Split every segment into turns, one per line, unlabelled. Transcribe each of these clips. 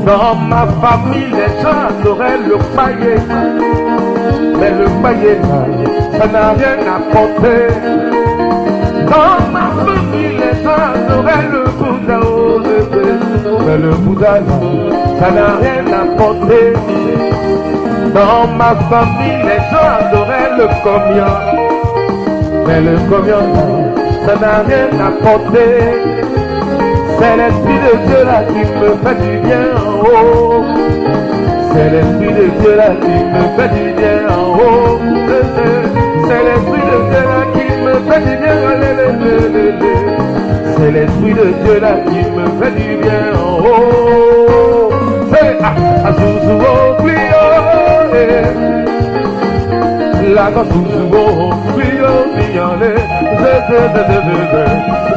Dans ma famille, les gens adoraient le paillet, mais le paillet, ça n'a rien apporté. Dans ma famille, les gens adoraient le Bouddha, mais le Bouddha, ça n'a rien apporté. Dans ma famille, les gens adoraient le comion, mais le comion, ça n'a rien apporté. C'est l'Esprit de Dieu là qui me fait du bien en haut. C'est l'Esprit de Dieu là qui me fait du bien en haut. C'est l'Esprit de Dieu là qui me fait du bien. C'est l'Esprit de Dieu là qui me fait du bien en haut. C'est Azuzuo Clio. La gosse Azuzuo Clio Mignonne.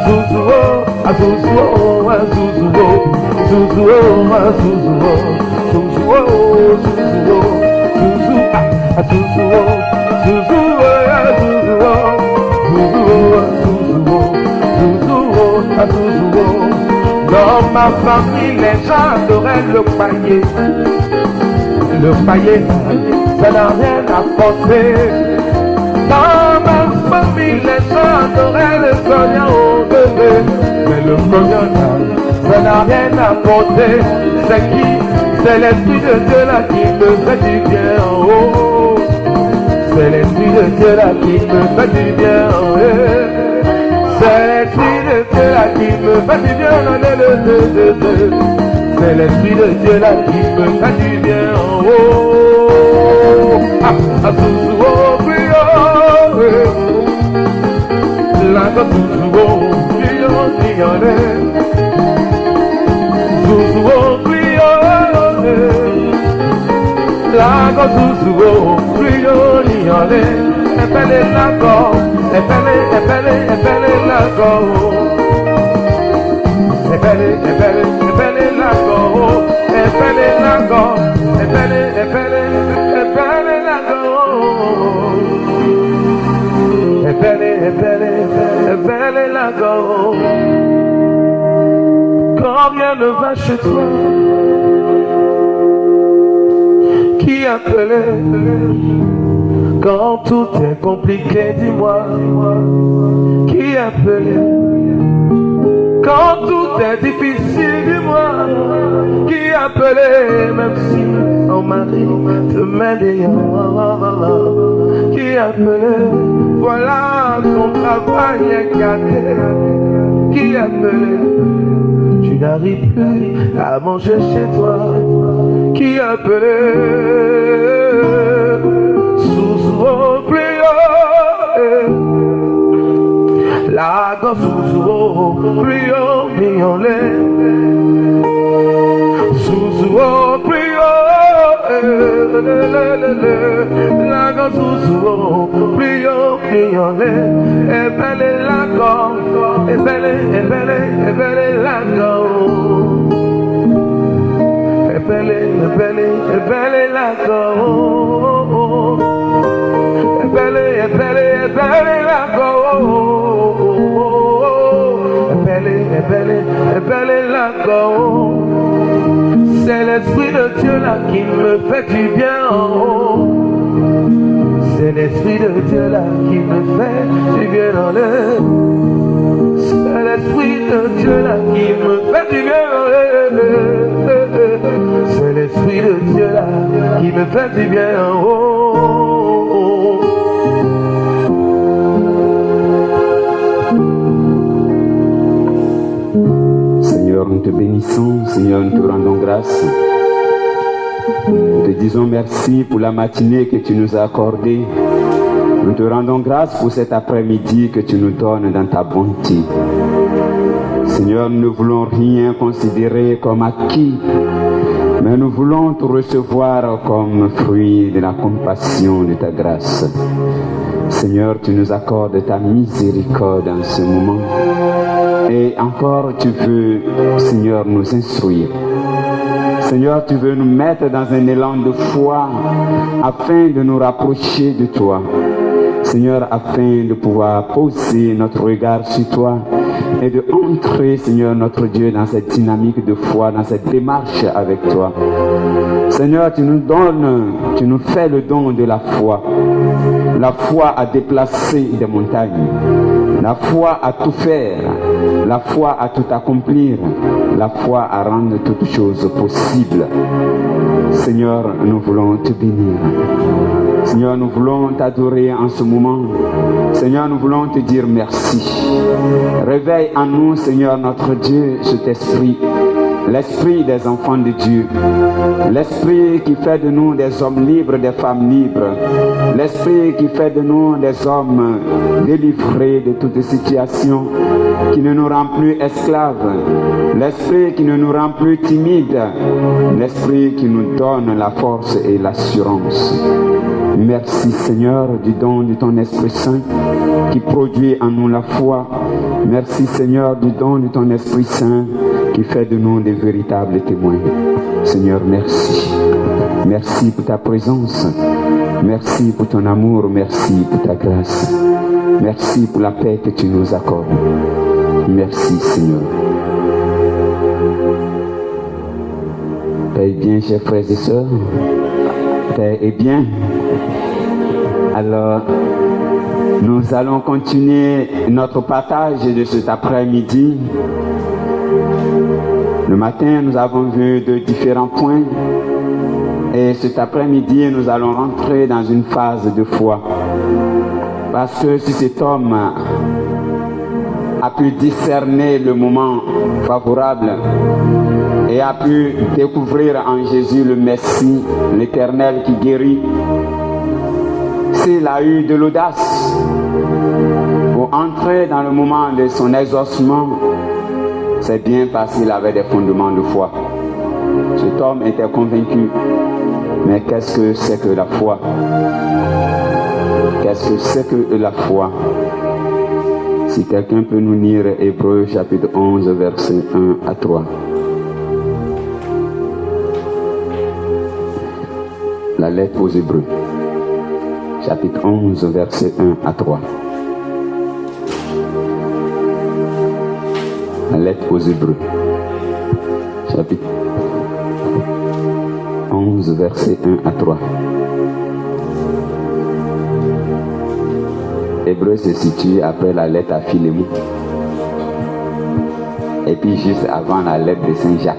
Azuzuo, Azuzuo, Azuzuo, Azuzuo, Azuzuo, Azuzuo, Azuzuo, Azuzuo, Azuzuo, Azuzuo, Azuzuo, Azuzuo. Dans ma famille, les gens adoraient le paillet. Le paillet, ça n'a rien apporté. Dans ma famille, les gens adoraient le cognon au bébé. Mais le cognon, ça n'a rien apporté. C'est qui? C'est l'Esprit de Dieu là qui me fait du bien en haut. C'est l'Esprit de Dieu là qui me fait du bien en haut. C'est l'Esprit de Dieu là qui me fait du bien en haut. C'est l'Esprit de Dieu là qui me fait du bien en haut. Azuzuo, la Zuzuo, Clio, Zuzuo, Clio, la Zuzuo, Clio, Epele lago, Epele lago, Epele lago, Epele lago, Epele lago. Epele lago. Quand rien ne va chez toi, qui appelait? Quand tout est compliqué, dis-moi, qui appelait? Quand tout est difficile, dis-moi, qui appelait? Même si ton mari te met dehors, qui appelait? Voilà, ton travail est gâté, qui appelait? Tu n'arrives plus à manger chez toi, qui appelait? Suzuo Clio, la gosse Suzuo Clio, mignonne. Suzuo Clio, la gosse Suzuo Clio, mignonne. Epele lago, epele lago. Epele lago. Epele lago. Epele lago. C'est l'Esprit de Dieu là qui me fait du bien en haut. C'est l'Esprit de Dieu là qui me fait du bien en l'air. C'est l'Esprit de Dieu là qui me fait du bien en l'air. C'est l'Esprit de Dieu là qui me fait du bien en haut.
Seigneur, nous te bénissons, Seigneur, nous te rendons grâce. Nous te disons merci pour la matinée que tu nous as accordée. Nous te rendons grâce pour cet après-midi que tu nous donnes dans ta bonté. Seigneur, nous ne voulons rien considérer comme acquis, mais nous voulons te recevoir comme fruit de la compassion de ta grâce. Seigneur, tu nous accordes ta miséricorde en ce moment. encore tu veux, Seigneur, nous instruire. Seigneur, tu veux nous mettre dans un élan de foi afin de nous rapprocher de toi. Seigneur, afin de pouvoir poser notre regard sur toi et de entrer, Seigneur, notre Dieu, dans cette dynamique de foi, dans cette démarche avec toi. Seigneur, tu nous fais le don de la foi. La foi à déplacer des montagnes. La foi à tout faire. La foi à tout accomplir. La foi à rendre toutes choses possibles. Seigneur, nous voulons te bénir. Seigneur, nous voulons t'adorer en ce moment. Seigneur, nous voulons te dire merci. Réveille en nous, Seigneur, notre Dieu, cet esprit. L'esprit des enfants de Dieu. L'esprit qui fait de nous des hommes libres, des femmes libres. L'esprit qui fait de nous des hommes délivrés de toute situation, qui ne nous rend plus esclaves. L'esprit qui ne nous rend plus timides. L'esprit qui nous donne la force et l'assurance. Merci Seigneur du don de ton Esprit Saint qui produit en nous la foi. Merci Seigneur du don de ton Esprit Saint qui fait de nous des véritables témoins. Seigneur, merci. Merci pour ta présence. Merci pour ton amour. Merci pour ta grâce. Merci pour la paix que tu nous accordes. Merci Seigneur. Paix bien, chers frères et sœurs. Paix est bien. Alors, nous allons continuer notre partage de cet après-midi. Le matin, nous avons vu de différents points. Et cet après-midi, nous allons rentrer dans une phase de foi. Parce que si cet homme a pu discerner le moment favorable et a pu découvrir en Jésus le Messie, l'Éternel qui guérit, s'il a eu de l'audace pour entrer dans le moment de son exaucement, c'est bien parce qu'il avait des fondements de foi. Cet homme était convaincu. Mais qu'est-ce que c'est que la foi? Qu'est-ce que c'est que la foi? Si quelqu'un peut nous lire Hébreux chapitre 11, versets 1 à 3. La lettre aux Hébreux, chapitre 11, versets 1 à 3. La lettre aux Hébreux, chapitre 11, versets 1 à 3. Hébreux se situe après la lettre à Philémon. Et puis juste avant la lettre de Saint Jacques.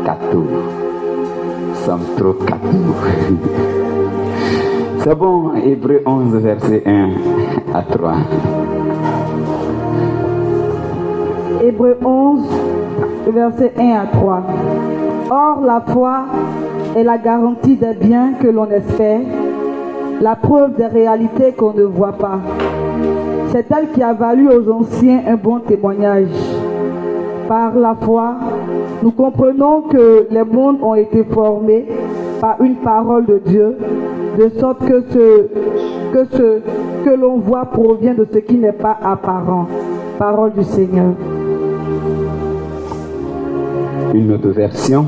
Catou. Sommes trop catou. C'est bon, Hébreux 11, verset 1 à 3.
Hébreux 11, verset 1 à 3. Or, la foi est la garantie des biens que l'on espère, la preuve des réalités qu'on ne voit pas. C'est elle qui a valu aux anciens un bon témoignage. Par la foi, nous comprenons que les mondes ont été formés par une parole de Dieu, de sorte que ce que l'on voit provient de ce qui n'est pas apparent. Parole du Seigneur.
Une autre version.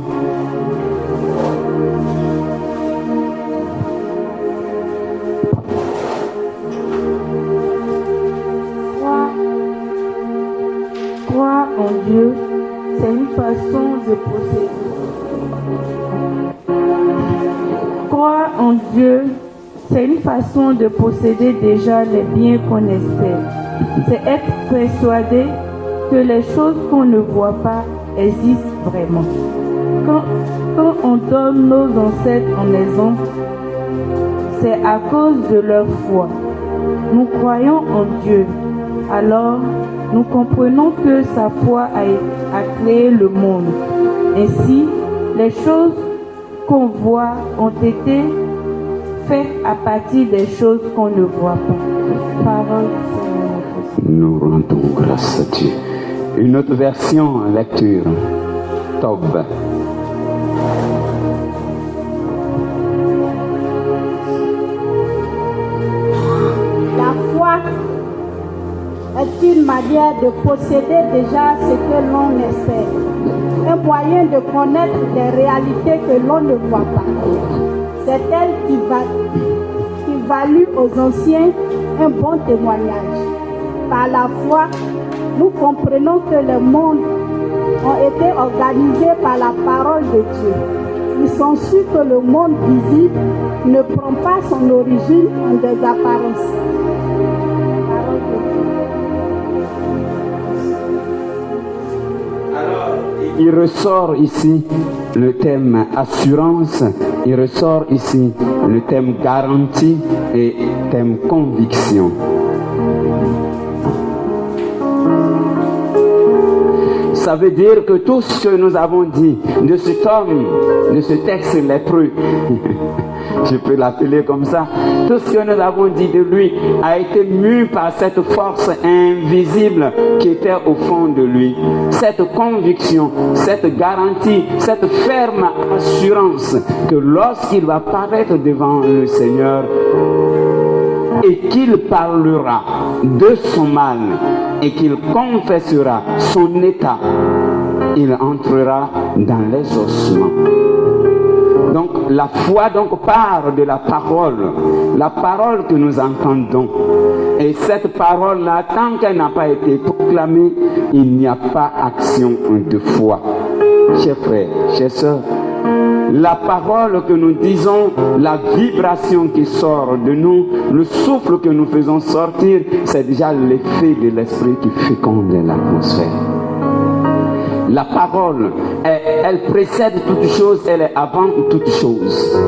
Croire en Dieu, c'est une façon de posséder. Croire en Dieu, c'est une façon de posséder déjà les biens qu'on espère. C'est être persuadé que les choses qu'on ne voit pas existent vraiment. Quand on donne nos ancêtres en exemple, c'est à cause de leur foi. Nous croyons en Dieu, alors nous comprenons que sa foi a créé le monde. Ainsi, les choses qu'on voit ont été faites à partir des choses qu'on ne voit pas. Parole du Seigneur.
Nous rendons grâce à Dieu. Une autre version, lecture. Tob.
La est une manière de posséder déjà ce que l'on espère. Un moyen de connaître des réalités que l'on ne voit pas. C'est elle qui valut aux anciens un bon témoignage. Par la foi, nous comprenons que le monde ont été organisés par la parole de Dieu. Ils sont sûrs que le monde visible ne prend pas son origine en des apparences.
Alors, il ressort ici le thème assurance, il ressort ici le thème garantie et thème conviction. Ça veut dire que tout ce que nous avons dit de cet homme, de ce texte lépreux, je peux l'appeler comme ça, tout ce que nous avons dit de lui a été mu par cette force invisible qui était au fond de lui. Cette conviction, cette garantie, cette ferme assurance que lorsqu'il va paraître devant le Seigneur et qu'il parlera de son mal et qu'il confessera son état, il entrera dans les ossements. Donc la foi part de la parole que nous entendons. Et cette parole-là, tant qu'elle n'a pas été proclamée, il n'y a pas action de foi. Chers frères, chers sœurs, la parole que nous disons, la vibration qui sort de nous, le souffle que nous faisons sortir, c'est déjà l'effet de l'esprit qui féconde l'atmosphère. La parole, elle précède toute chose, elle est avant toute chose.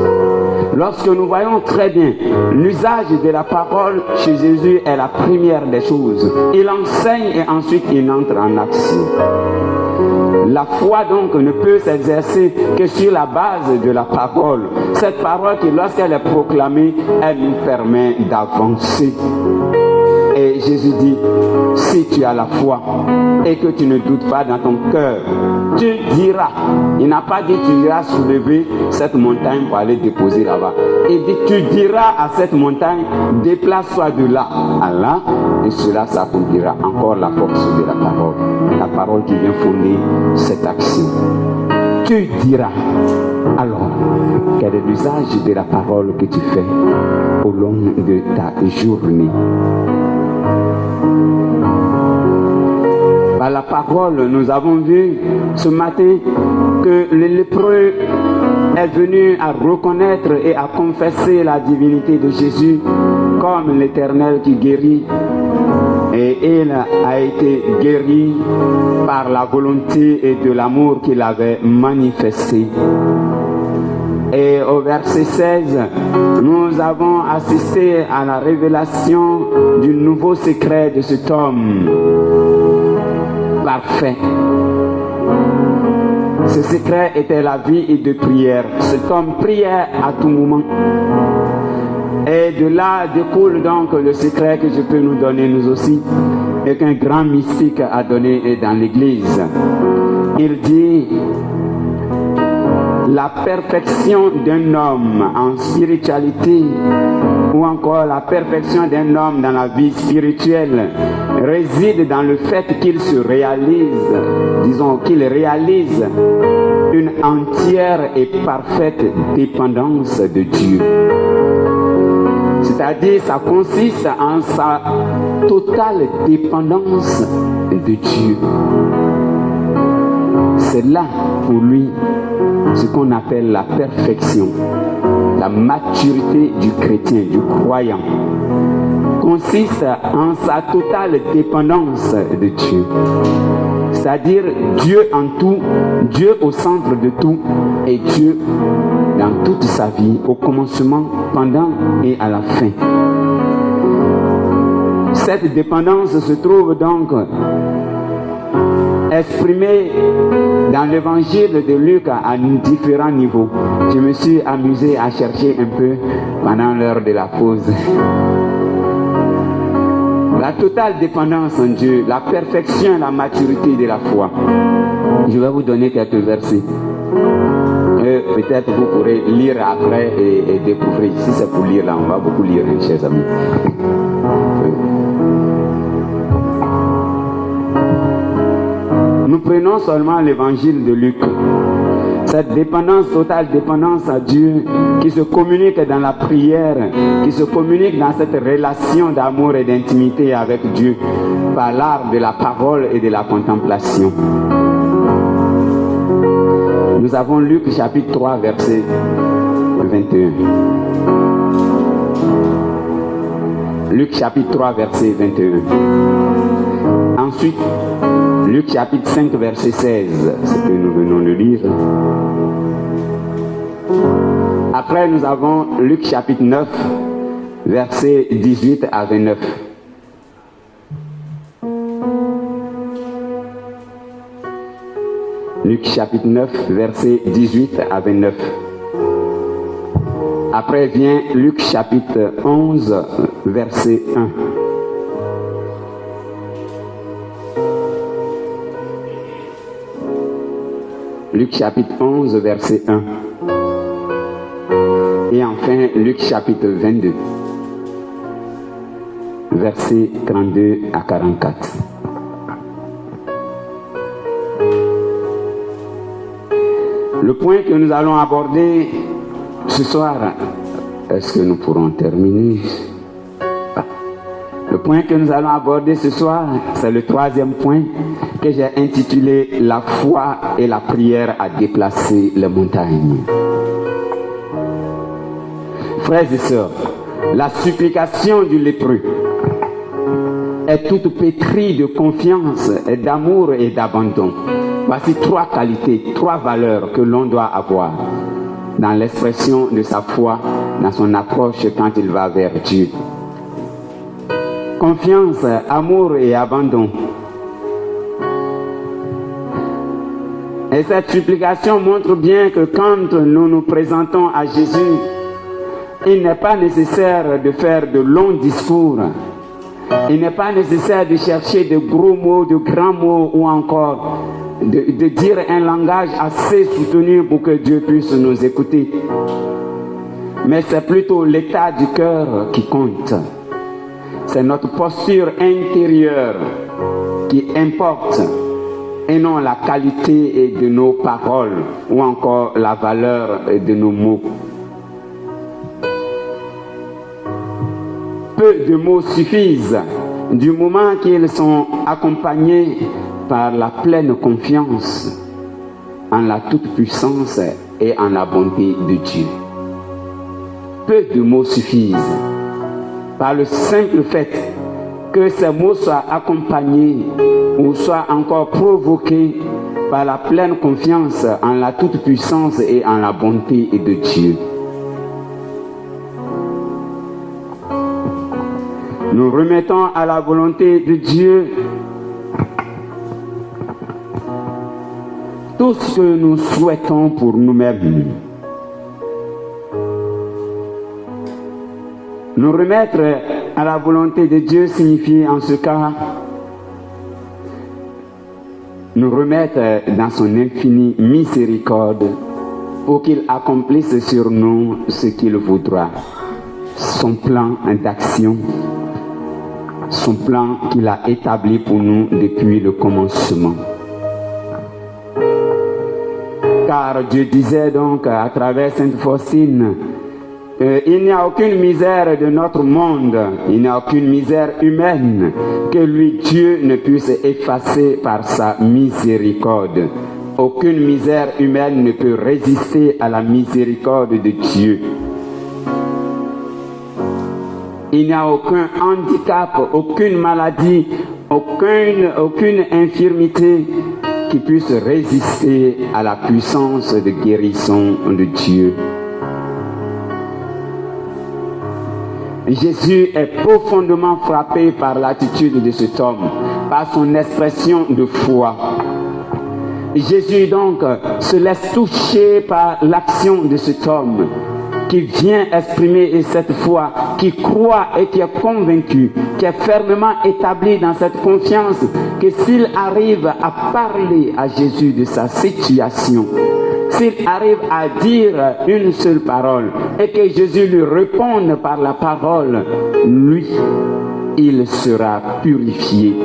Lorsque nous voyons très bien l'usage de la parole chez Jésus est la première des choses. Il enseigne et ensuite il entre en action. La foi donc ne peut s'exercer que sur la base de la parole. Cette parole qui lorsqu'elle est proclamée, elle nous permet d'avancer. Et Jésus dit, si tu as la foi et que tu ne doutes pas dans ton cœur, tu diras, il n'a pas dit tu iras soulever cette montagne pour aller déposer là-bas. Il dit, tu diras à cette montagne, déplace-toi de là à là, et cela s'accomplira. Encore la force de la parole qui vient fonder cette action. Tu diras. Alors, quel est l'usage de la parole que tu fais au long de ta journée? Par la parole, nous avons vu ce matin que le lépreux est venu à reconnaître et à confesser la divinité de Jésus comme l'Éternel qui guérit. Et il a été guéri par la volonté et de l'amour qu'il avait manifesté. Et au verset 16, nous avons assisté à la révélation du nouveau secret de cet homme parfait. Ce secret était la vie de prière. Cet homme priait à tout moment. Et de là découle donc le secret que je peux nous donner nous aussi et qu'un grand mystique a donné dans l'Église. Il dit la perfection d'un homme en spiritualité ou encore la perfection d'un homme dans la vie spirituelle réside dans le fait qu'il se réalise, disons qu'il réalise une entière et parfaite dépendance de Dieu. C'est-à-dire, ça consiste en sa totale dépendance de Dieu. C'est là, pour lui, ce qu'on appelle la perfection, la maturité du chrétien, du croyant, consiste en sa totale dépendance de Dieu. C'est-à-dire Dieu en tout, Dieu au centre de tout, et Dieu dans toute sa vie, au commencement, pendant et à la fin. Cette dépendance se trouve donc exprimée dans l'évangile de Luc à différents niveaux. Je me suis amusé à chercher un peu pendant l'heure de la pause. La totale dépendance en Dieu, la perfection et la maturité de la foi. Je vais vous donner quelques versets. Peut-être vous pourrez lire après et découvrir. Si c'est pour lire là, on va beaucoup lire, chers amis. nous prenons seulement l'évangile de Luc, cette dépendance, totale dépendance à Dieu, qui se communique dans la prière, qui se communique dans cette relation d'amour et d'intimité avec Dieu, par l'art de la parole et de la contemplation. Nous avons Luc chapitre 3, verset 21. Luc chapitre 3, verset 21. Ensuite, Luc chapitre 5, verset 16, ce que nous venons de lire. Après, nous avons Luc chapitre 9, verset 18 à 29. Luc chapitre 9, verset 18 à 29. Après vient Luc chapitre 11, verset 1. Luc chapitre 11, verset 1. Et enfin, Luc chapitre 22, verset 32 à 44. Le point que nous allons aborder ce soir, est-ce que nous pourrons terminer? Le point que nous allons aborder ce soir, c'est le troisième point que j'ai intitulé « La foi et la prière à déplacer les montagnes ». Frères et sœurs, la supplication du lépreux est toute pétrie de confiance, d'amour et d'abandon. Voici trois qualités, trois valeurs que l'on doit avoir dans l'expression de sa foi, dans son approche quand il va vers Dieu. Confiance, amour et abandon. Et cette supplication montre bien que quand nous nous présentons à Jésus, il n'est pas nécessaire de faire de longs discours. Il n'est pas nécessaire de chercher de gros mots, de grands mots ou encore de dire un langage assez soutenu pour que Dieu puisse nous écouter. Mais c'est plutôt l'état du cœur qui compte. C'est notre posture intérieure qui importe et non la qualité de nos paroles ou encore la valeur de nos mots. Peu de mots suffisent du moment qu'ils sont accompagnés par la pleine confiance en la toute-puissance et en la bonté de Dieu. Peu de mots suffisent par le simple fait que ces mots soient accompagnés ou soient encore provoqués par la pleine confiance en la toute-puissance et en la bonté de Dieu. Nous remettons à la volonté de Dieu tout ce que nous souhaitons pour nous-mêmes. Nous remettre à la volonté de Dieu signifie en ce cas nous remettre dans son infinie miséricorde pour qu'il accomplisse sur nous ce qu'il voudra. Son plan d'action, son plan qu'il a établi pour nous depuis le commencement. Car Dieu disait donc à travers Sainte Faustine, il n'y a aucune misère de notre monde, il n'y a aucune misère humaine que lui, Dieu, ne puisse effacer par sa miséricorde. Aucune misère humaine ne peut résister à la miséricorde de Dieu. Il n'y a aucun handicap, aucune maladie, aucune infirmité qui puisse résister à la puissance de guérison de Dieu. Jésus est profondément frappé par l'attitude de cet homme, par son expression de foi. Jésus donc se laisse toucher par l'action de cet homme qui vient exprimer cette foi, qui croit et qui est convaincu, qui est fermement établi dans cette confiance que s'il arrive à parler à Jésus de sa situation, s'il arrive à dire une seule parole et que Jésus lui réponde par la parole, lui, il sera purifié.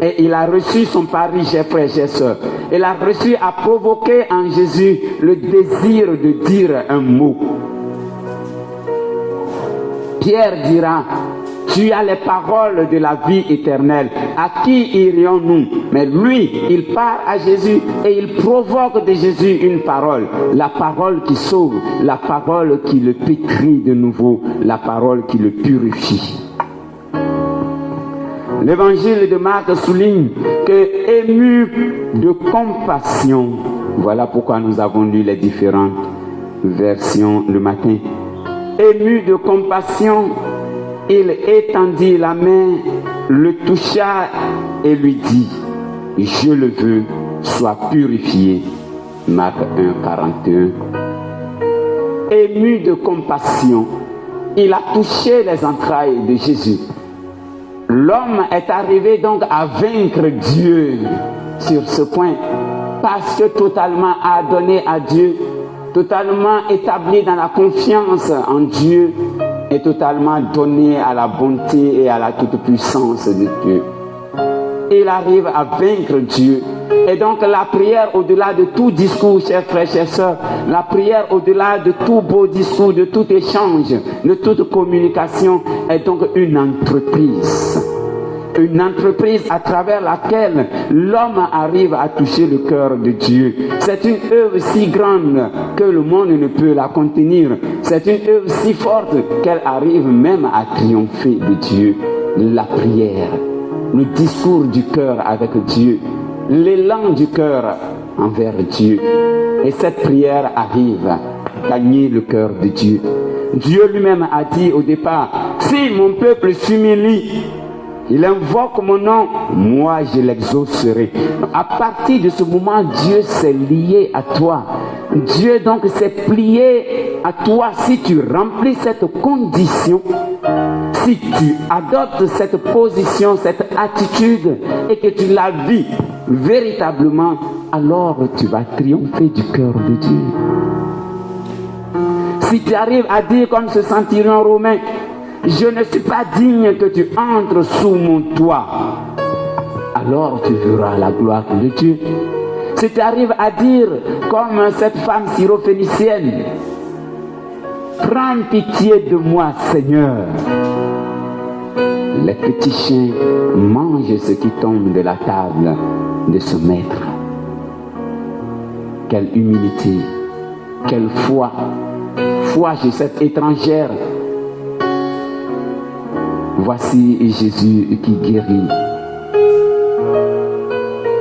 Et il a reçu son pari, chers frères et chers sœurs. Il a reçu à provoquer en Jésus le désir de dire un mot. Pierre dira, tu as les paroles de la vie éternelle. À qui irions-nous? Mais lui, il part à Jésus et il provoque de Jésus une parole. La parole qui sauve, la parole qui le pétrit de nouveau, la parole qui le purifie. L'évangile de Marc souligne que, ému de compassion, voilà pourquoi nous avons lu les différentes versions le matin. Ému de compassion, il étendit la main, le toucha et lui dit, je le veux, sois purifié. Marc 1, 41. Ému de compassion, il a touché les entrailles de Jésus. L'homme est arrivé donc à vaincre Dieu sur ce point, parce que totalement adonné à Dieu, totalement établi dans la confiance en Dieu et totalement donné à la bonté et à la toute-puissance de Dieu. Il arrive à vaincre Dieu. Et donc la prière au-delà de tout discours, chers frères, chers sœurs, la prière au-delà de tout beau discours, de tout échange, de toute communication, est donc une entreprise. Une entreprise à travers laquelle l'homme arrive à toucher le cœur de Dieu. C'est une œuvre si grande que le monde ne peut la contenir. C'est une œuvre si forte qu'elle arrive même à triompher de Dieu. La prière, le discours du cœur avec Dieu, l'élan du cœur envers Dieu. Et cette prière arrive à gagner le cœur de Dieu. Dieu lui-même a dit au départ, si mon peuple s'humilie, il invoque mon nom, moi je l'exaucerai. À partir de ce moment, Dieu s'est lié à toi. Dieu donc s'est plié à toi. Si tu remplis cette condition, si tu adoptes cette position, cette attitude et que tu la vis véritablement, alors tu vas triompher du cœur de Dieu. Si tu arrives à dire comme ce centurion romain, je ne suis pas digne que tu entres sous mon toit, alors tu verras la gloire de Dieu. Si tu arrives à dire comme cette femme syrophénicienne, prends pitié de moi, Seigneur. Les petits chiens mangent ce qui tombe de la table de ce maître. Quelle humilité, quelle foi, foi chez cette étrangère. Voici Jésus qui guérit.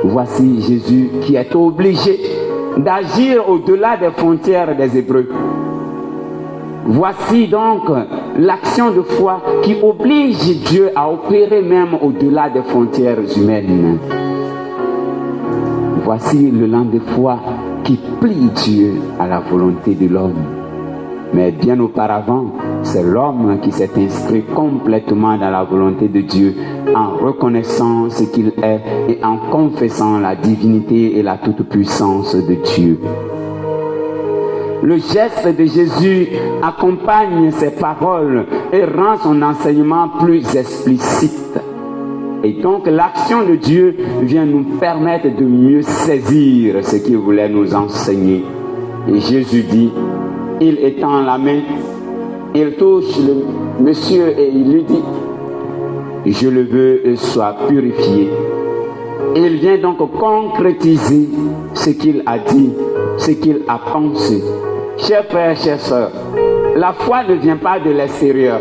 Voici Jésus qui est obligé d'agir au-delà des frontières des Hébreux. Voici donc l'action de foi qui oblige Dieu à opérer même au-delà des frontières humaines. Voici le lan de foi qui plie Dieu à la volonté de l'homme. Mais bien auparavant, c'est l'homme qui s'est inscrit complètement dans la volonté de Dieu en reconnaissant ce qu'il est et en confessant la divinité et la toute-puissance de Dieu. Le geste de Jésus accompagne ses paroles et rend son enseignement plus explicite. Et donc l'action de Dieu vient nous permettre de mieux saisir ce qu'il voulait nous enseigner. Et Jésus dit, il étend la main, il touche le monsieur et il lui dit, je le veux, sois purifié. Il vient donc concrétiser ce qu'il a dit, ce qu'il a pensé. Chers frères, chères sœurs, la foi ne vient pas de l'extérieur.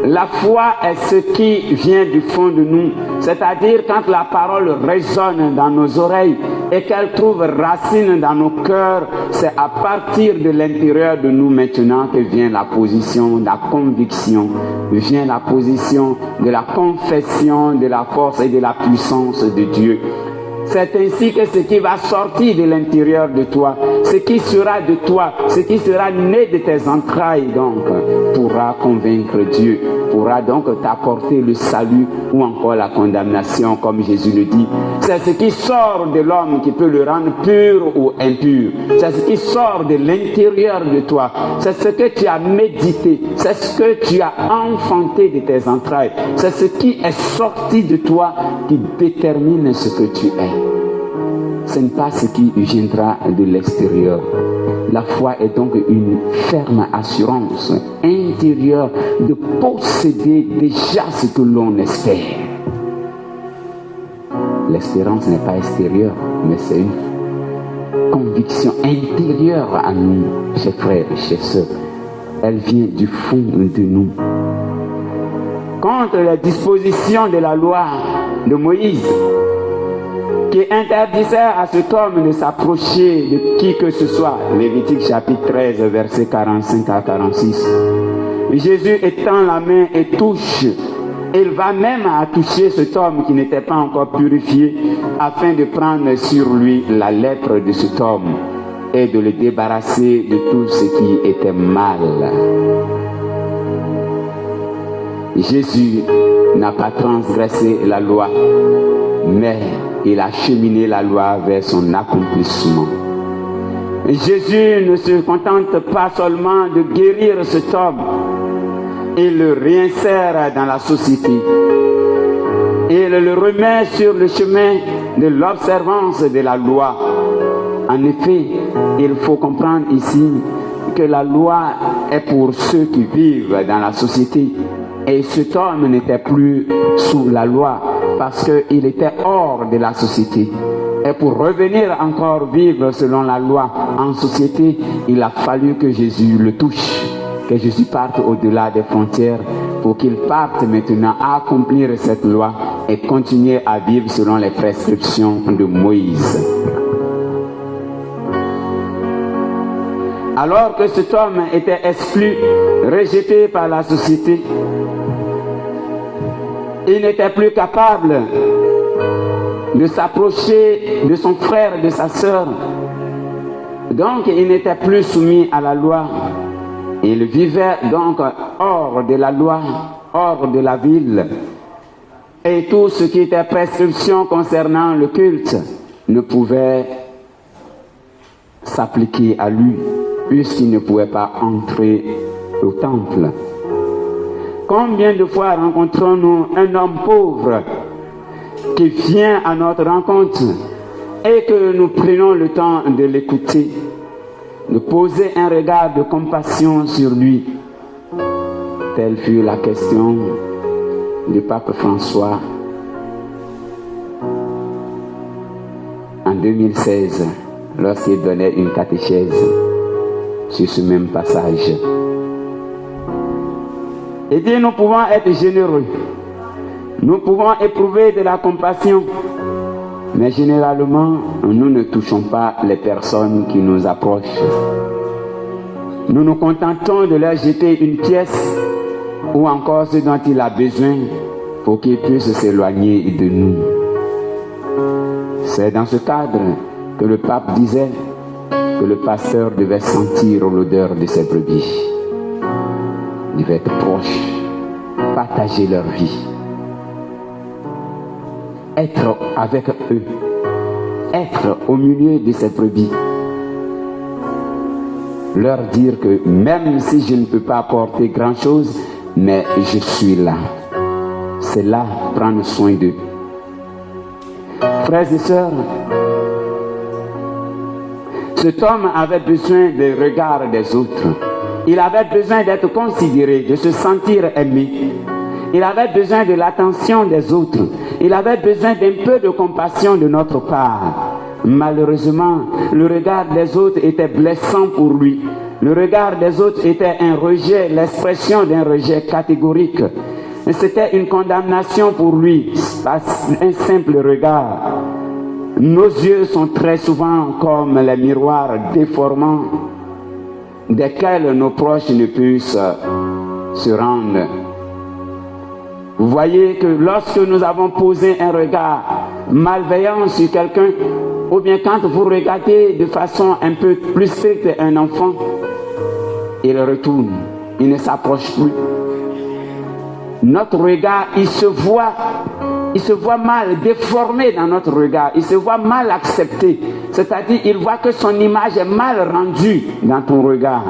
La foi est ce qui vient du fond de nous. C'est-à-dire quand la parole résonne dans nos oreilles et qu'elle trouve racine dans nos cœurs, c'est à partir de l'intérieur de nous maintenant que vient la position de la conviction, vient la position de la confession de la force et de la puissance de Dieu. C'est ainsi que ce qui va sortir de l'intérieur de toi, ce qui sera de toi, ce qui sera né de tes entrailles, donc, pourra convaincre Dieu, pourra donc t'apporter le salut ou encore la condamnation, comme Jésus le dit. C'est ce qui sort de l'homme qui peut le rendre pur ou impur. C'est ce qui sort de l'intérieur de toi. C'est ce que tu as médité. C'est ce que tu as enfanté de tes entrailles. C'est ce qui est sorti de toi qui détermine ce que tu es. Ce n'est pas ce qui viendra de l'extérieur. La foi est donc une ferme assurance intérieure de posséder déjà ce que l'on espère. L'espérance n'est pas extérieure, mais c'est une conviction intérieure à nous, chers frères et chers sœurs. Elle vient du fond de nous. Contre les dispositions de la loi de Moïse, qui interdisait à cet homme de s'approcher de qui que ce soit. Lévitique chapitre 13, versets 45 à 46. Jésus étend la main et touche. Il va même à toucher cet homme qui n'était pas encore purifié afin de prendre sur lui la lèpre de cet homme et de le débarrasser de tout ce qui était mal. Jésus n'a pas transgressé la loi, mais il a cheminé la loi vers son accomplissement. Jésus ne se contente pas seulement de guérir cet homme, il le réinsère dans la société. Il le remet sur le chemin de l'observance de la loi. En effet, il faut comprendre ici que la loi est pour ceux qui vivent dans la société. Et cet homme n'était plus sous la loi parce qu'il était hors de la société. Et pour revenir encore vivre selon la loi en société, il a fallu que Jésus le touche, que Jésus parte au-delà des frontières pour qu'il parte maintenant à accomplir cette loi et continuer à vivre selon les prescriptions de Moïse. Alors que cet homme était exclu, rejeté par la société, il n'était plus capable de s'approcher de son frère, de sa sœur. Donc il n'était plus soumis à la loi. Il vivait donc hors de la loi, hors de la ville. Et tout ce qui était prescription concernant le culte ne pouvait s'appliquer à lui, puisqu'il ne pouvait pas entrer au temple. Combien de fois rencontrons-nous un homme pauvre qui vient à notre rencontre et que nous prenons le temps de l'écouter, de poser un regard de compassion sur lui? Telle fut la question du pape François en 2016 lorsqu'il donnait une catéchèse sur ce même passage. Il dit: nous pouvons être généreux, nous pouvons éprouver de la compassion, mais généralement, nous ne touchons pas les personnes qui nous approchent. Nous nous contentons de leur jeter une pièce ou encore ce dont il a besoin pour qu'il puisse s'éloigner de nous. C'est dans ce cadre que le pape disait que le pasteur devait sentir l'odeur de ses brebis. Il devait être proche, partager leur vie, être avec eux, être au milieu de ces brebis, leur dire que même si je ne peux pas apporter grand chose, mais je suis là. C'est là prendre soin d'eux. Frères et sœurs, cet homme avait besoin des regards des autres. Il avait besoin d'être considéré, de se sentir aimé. Il avait besoin de l'attention des autres. Il avait besoin d'un peu de compassion de notre part. Malheureusement, le regard des autres était blessant pour lui. Le regard des autres était un rejet, l'expression d'un rejet catégorique. C'était une condamnation pour lui, un simple regard. Nos yeux sont très souvent comme les miroirs déformants desquels nos proches ne puissent se rendre. Vous voyez que lorsque nous avons posé un regard malveillant sur quelqu'un, Ou bien quand vous regardez de façon un peu plus stricte un enfant, il retourne, il ne s'approche plus. Notre regard, il se voit mal, déformé dans notre regard, il se voit mal accepté. C'est-à-dire, il voit que son image est mal rendue dans ton regard.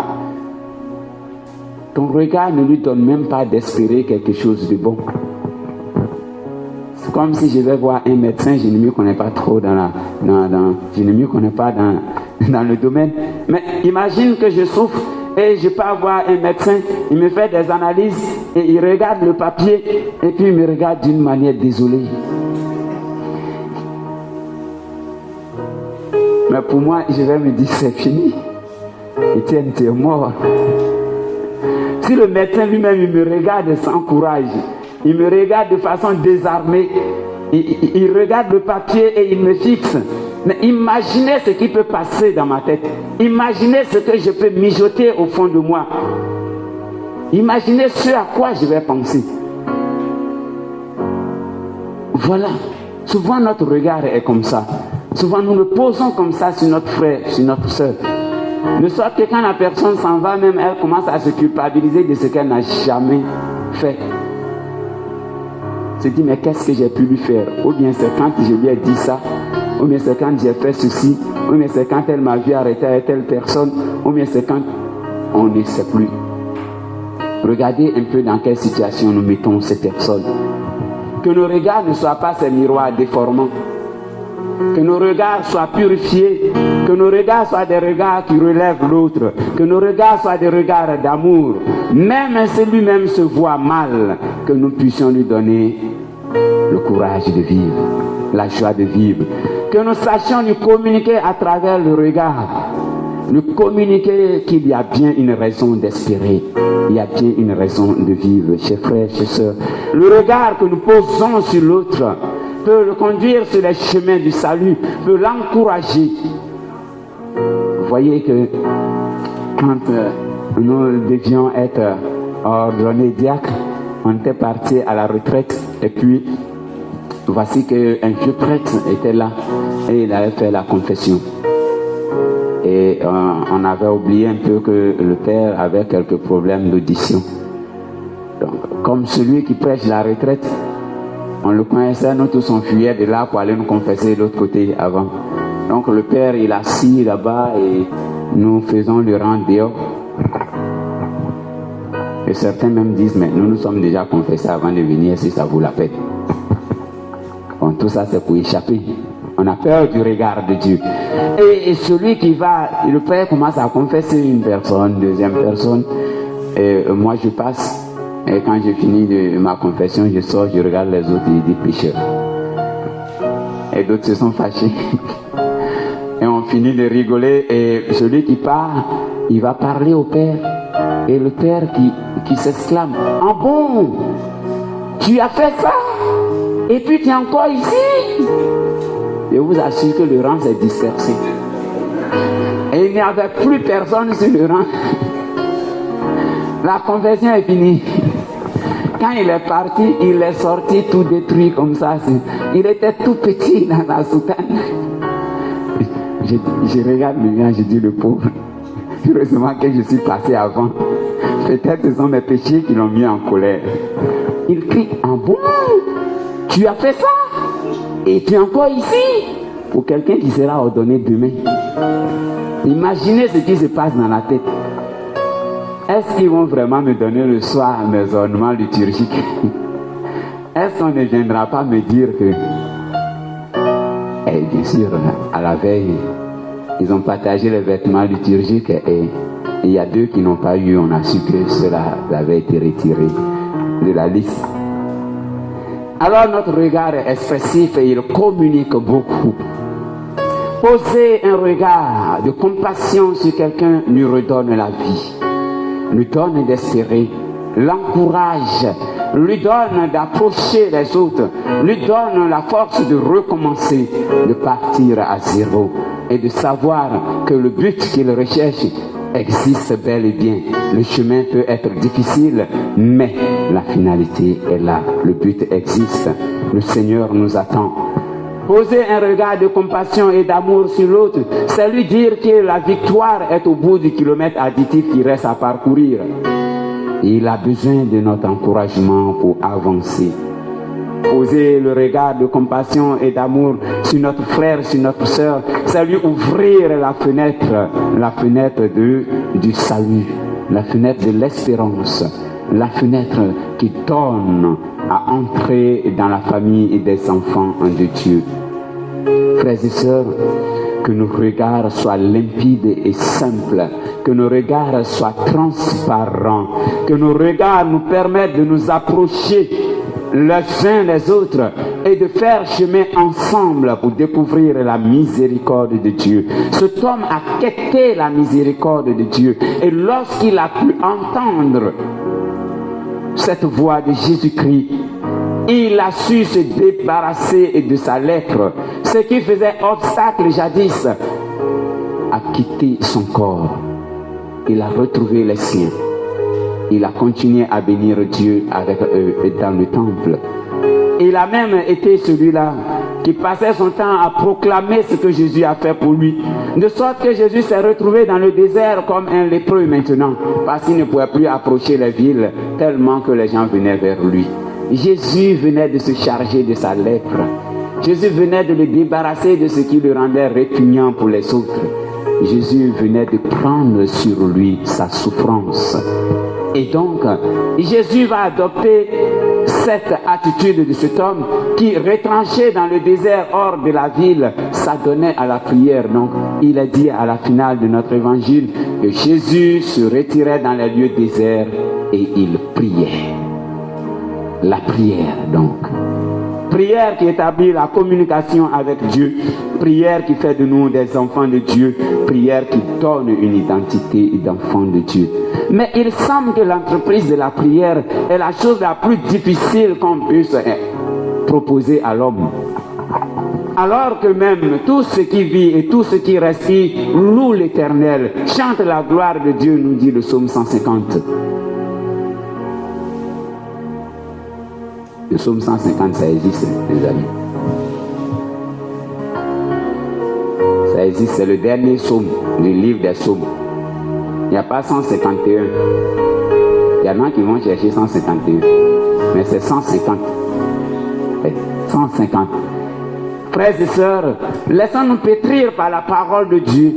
Ton regard ne lui donne même pas d'espérer quelque chose de bon. C'est comme si je vais voir un médecin, je ne m'y connais pas trop dans le domaine. Mais imagine que je souffre et je pars voir un médecin, il me fait des analyses et il regarde le papier et puis il me regarde d'une manière désolée. Mais pour moi, je vais me dire c'est fini. Étienne, tu es mort. Si le médecin lui-même il me regarde sans courage, il me regarde de façon désarmée, il regarde le papier et il me fixe. Mais imaginez ce qui peut passer dans ma tête. Imaginez ce que je peux mijoter au fond de moi. Imaginez ce à quoi je vais penser. Voilà. Souvent notre regard est comme ça. Souvent nous nous posons comme ça sur notre frère, sur notre soeur. De sorte que quand la personne s'en va, même elle commence à se culpabiliser de ce qu'elle n'a jamais fait. Se dit, mais qu'est-ce que j'ai pu lui faire? Ou bien c'est quand je lui ai dit ça, ou bien c'est quand j'ai fait ceci, ou bien c'est quand elle m'a vu arrêter à telle personne, ou bien c'est quand on ne sait plus. Regardez un peu dans quelle situation nous mettons ces personnes. Que nos regards ne soient pas ces miroirs déformants. Que nos regards soient purifiés. Que nos regards soient des regards qui relèvent l'autre. Que nos regards soient des regards d'amour. Même si lui-même se voit mal, que nous puissions lui donner le courage de vivre, la joie de vivre. Que nous sachions lui communiquer à travers le regard. Lui communiquer qu'il y a bien une raison d'espérer. Il y a bien une raison de vivre, chers frères, chers sœurs. Le regard que nous posons sur l'autre peut le conduire sur les chemins du salut, peut l'encourager. Vous voyez que quand nous devions être ordonnés diacres, on était partis à la retraite et puis voici qu'un vieux prêtre était là et il avait fait la confession. Et on avait oublié un peu que le père avait quelques problèmes d'audition. Donc, comme celui qui prêche la retraite, on le connaissait, nous tous on fuyait de là pour aller nous confesser de l'autre côté avant. Donc le père il est assis là-bas et nous faisons le rang dehors. Et certains même disent, mais nous nous sommes déjà confessés avant de venir, si ça vaut la peine. Bon, tout ça c'est pour échapper. On a peur du regard de Dieu. Et celui qui va, le père commence à confesser une personne, deuxième personne. Et moi je passe. Et quand j'ai fini de ma confession, je sors, je regarde les autres et je dis pécheur. Et d'autres se sont fâchés. Et on finit de rigoler. Et celui qui part, il va parler au père. Et le père qui s'exclame, ah bon, tu as fait ça? Et puis tu es encore ici? Je vous assure que le rang s'est dispersé. Et il n'y avait plus personne sur le rang. La confession est finie. Quand il est parti, il est sorti tout détruit comme ça. Il était tout petit dans la soutane. Je regarde le gars, je dis le pauvre. Heureusement que je suis passé avant. Peut-être que ce sont mes péchés qui l'ont mis en colère. Il crie, ah bon? Tu as fait ça? Et tu es encore ici? Pour quelqu'un qui sera ordonné demain. Imaginez ce qui se passe dans la tête. Est-ce qu'ils vont vraiment me donner le soir mes ornements liturgiques? Est-ce qu'on ne viendra pas me dire que... Et bien sûr, à la veille, ils ont partagé les vêtements liturgiques et il y a 2 qui n'ont pas eu. On a su que cela avait été retiré de la liste. Alors notre regard est expressif et il communique beaucoup. Poser un regard de compassion sur quelqu'un lui redonne la vie, lui donne d'espérer, l'encourage, lui donne d'approcher les autres, lui donne la force de recommencer, de partir à zéro et de savoir que le but qu'il recherche existe bel et bien. Le chemin peut être difficile, mais la finalité est là. Le but existe. Le Seigneur nous attend. Poser un regard de compassion et d'amour sur l'autre, c'est lui dire que la victoire est au bout du kilomètre additif qui reste à parcourir. Et il a besoin de notre encouragement pour avancer. Poser le regard de compassion et d'amour sur notre frère, sur notre soeur, c'est lui ouvrir la fenêtre du salut, la fenêtre de l'espérance, la fenêtre qui donne à entrer dans la famille des enfants de Dieu. Frères et sœurs, que nos regards soient limpides et simples, que nos regards soient transparents, que nos regards nous permettent de nous approcher les uns des autres et de faire chemin ensemble pour découvrir la miséricorde de Dieu. Cet homme a quêté la miséricorde de Dieu et lorsqu'il a pu entendre cette voix de Jésus-Christ, il a su se débarrasser de sa lèpre, ce qui faisait obstacle jadis à quitter son corps. Il a retrouvé les siens. Il a continué à bénir Dieu avec eux dans le temple. Il a même été celui-là qui passait son temps à proclamer ce que Jésus a fait pour lui. De sorte que Jésus s'est retrouvé dans le désert comme un lépreux maintenant, parce qu'il ne pouvait plus approcher les villes tellement que les gens venaient vers lui. Jésus venait de se charger de sa lèpre. Jésus venait de le débarrasser de ce qui le rendait répugnant pour les autres. Jésus venait de prendre sur lui sa souffrance. Et donc, Jésus va adopter cette attitude de cet homme qui, retranché dans le désert hors de la ville, s'adonnait à la prière. Donc, il a dit à la finale de notre évangile que Jésus se retirait dans les lieux déserts et il priait. La prière, donc. Prière qui établit la communication avec Dieu. Prière qui fait de nous des enfants de Dieu. Prière qui donne une identité d'enfant de Dieu. Mais il semble que l'entreprise de la prière est la chose la plus difficile qu'on puisse proposer à l'homme. Alors que même tout ce qui vit et tout ce qui respire loue l'Éternel, chante la gloire de Dieu, nous dit le psaume 150. Le psaume 150, ça existe, les amis. Ça existe, c'est le dernier psaume du livre des psaumes. Il n'y a pas 151. Il y en a qui vont chercher 151. Mais c'est 150. 150. Frères et sœurs, laissons-nous pétrir par la parole de Dieu.